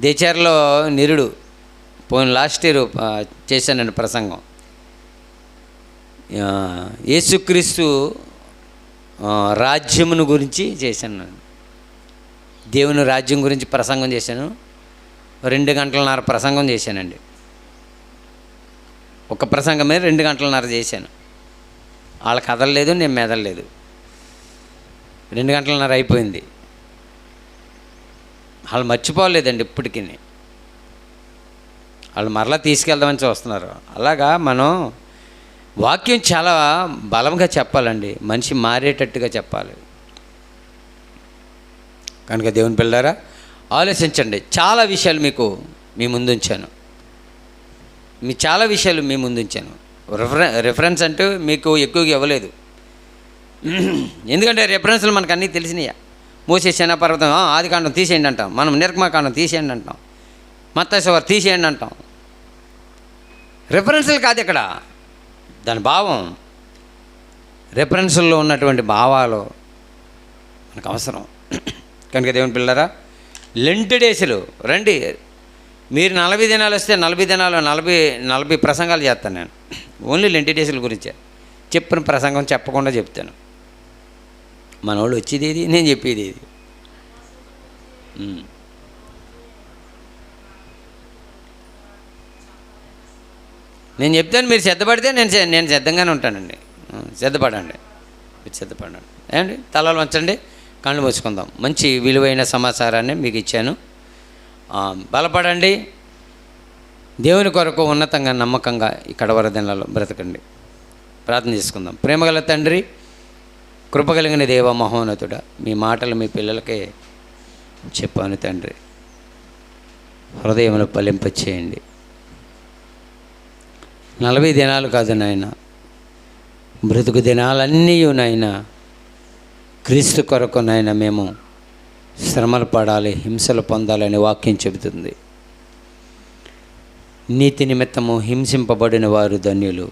దేచర్లో నిరుడు పోయిన లాస్ట్ ఇయర్ చేశానండి ప్రసంగం. యేసుక్రీస్తు రాజ్యమును గురించి చేశాను. దేవుని రాజ్యం గురించి ప్రసంగం చేశాను. 2 గంటలన్నర ప్రసంగం చేశానండి. ఒక ప్రసంగమే 2 గంటలన్నర చేశాను. వాళ్ళ కదలలేదు, నేను మెదలలేదు. 2 గంటలన్నర అయిపోయింది. వాళ్ళు మర్చిపోలేదండి ఇప్పటికీ. వాళ్ళు మరలా తీసుకెళ్దామని చూస్తున్నారు. అలాగా మనం వాక్యం చాలా బలంగా చెప్పాలండి. మనిషి మారేటట్టుగా చెప్పాలి. కనుక దేవుని పిల్లారా, ఆలోచించండి. చాలా విషయాలు మీ ముందుంచాను. చాలా విషయాలు మీ ముందుంచాను. రిఫరెన్స్ అంటూ మీకు ఎక్కువగా ఇవ్వలేదు. ఎందుకంటే రిఫరెన్స్లు మనకు అన్నీ తెలిసినాయా. మోసే సేనా పర్వతం ఆదికాండం తీసేయండి అంటాం, మనం నిర్గమకాండం తీసేయండి అంటాం, మత్తయి సువార్త తీసేయండి అంటాం. రిఫరెన్స్లు కాదు ఇక్కడ, దాని భావం. రిఫరెన్స్ల్లో ఉన్నటువంటి భావాలు మనకు అవసరం. కనుక దేవుని పిల్లరా, లెంట్ డేస్లు రండి. మీరు 40 దినాలు వస్తే 40 దినాలు 40 ప్రసంగాలు చేస్తాను నేను. ఓన్లీ లెంట్ డేస్ల గురించే. చెప్పిన ప్రసంగం చెప్పకుండా చెప్తాను. మన వాళ్ళు వచ్చేది ఏది, నేను చెప్పేది ఏది. నేను చెప్తాను, మీరు సిద్ధపడితే నేను సిద్ధంగానే ఉంటానండి. సిద్ధపడండి, మీరు సిద్ధపడండి. ఏమండి? తలలు వంచండి, కళ్ళు మూసుకుందాం. మంచి విలువైన సమాచారాన్ని మీకు ఇచ్చాను. బలపడండి. దేవుని కొరకు ఉన్నతంగా నమ్మకంగా ఇక్కడ వరదినాల్లో బ్రతకండి. ప్రార్థన చేసుకుందాం. ప్రేమగల తండ్రి, కృపగలిగిన దేవ మహోన్నతుడా, మీ మాటలు మీ పిల్లలకే చెప్పాను తండ్రి. హృదయంలో ఫలింపచేయండి. 40 దినాలు కాదు నాయన, బ్రతుకు దినాలన్నీ నాయన క్రీస్తు కొరకు నాయన మేము శ్రమలు పడాలి, హింసలు పొందాలని వాక్యం చెబుతుంది. నీతి నిమిత్తము హింసింపబడిన వారు ధన్యులు,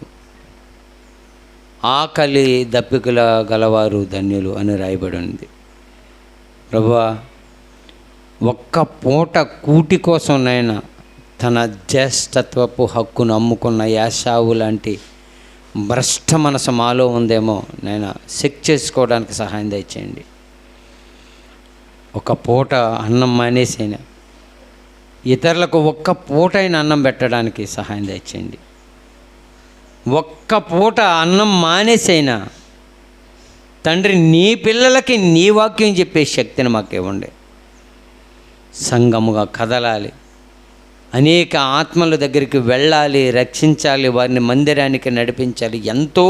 ఆకలి దప్పికల గలవారు ధన్యులు అని రాయబడి ఉంది. ప్రభువా, ఒక్క పూట కూటి కోసం నైనా తన జ్యేష్ఠత్వపు హక్కును అమ్ముకున్న యాశావు లాంటి భ్రష్ట మనసు మాలో ఉందేమో నైనా చెక్ చేసుకోవడానికి సహాయం దయచేయండి. ఒక పూట అన్నం మానేసైనా ఇతరులకు ఒక్క పూట అయిన అన్నం పెట్టడానికి సహాయం దయచేయండి. ఒక్క పూట అన్నం మానేసైనా తండ్రి నీ పిల్లలకి నీ వాక్యం చెప్పే శక్తిని మాకు ఇవ్వండి. సంఘముగా కదలాలి, అనేక ఆత్మల దగ్గరికి వెళ్ళాలి, రక్షించాలి, వారిని మందిరానికి నడిపించాలి. ఎంతో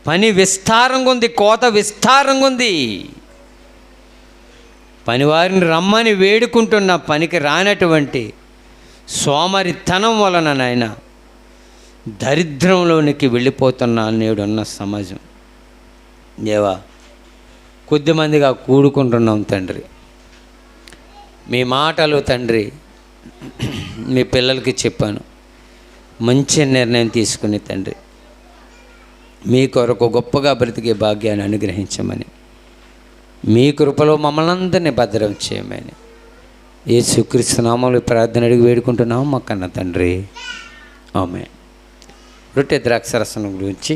పని విస్తారంగా ఉంది, కోత విస్తారంగా ఉంది. పనివారిని రమ్మని వేడుకుంటున్న పనికి రానటువంటి సోమరితనం వలన నాయన దరిద్రంలోనికి వెళ్ళిపోతున్న నేడున్న సమాజం. దేవా, కొద్దిమందిగా కూడుకుంటున్నాం తండ్రి. మీ మాటలు తండ్రి మీ పిల్లలకి చెప్పాను. మంచి నిర్ణయం తీసుకుని తండ్రి మీ కొరకు గొప్పగా బ్రతికే భాగ్యాన్ని అనుగ్రహించమని, మీ కృపలో మమ్మల్ని అందరినీ భద్రం చేయమని యేసుక్రీస్తు నామములో ప్రార్థన అడిగి వేడుకుంటున్నాము మా కన్న తండ్రి. ఆమేన్. రొట్టె ద్రాక్షరసం గురించి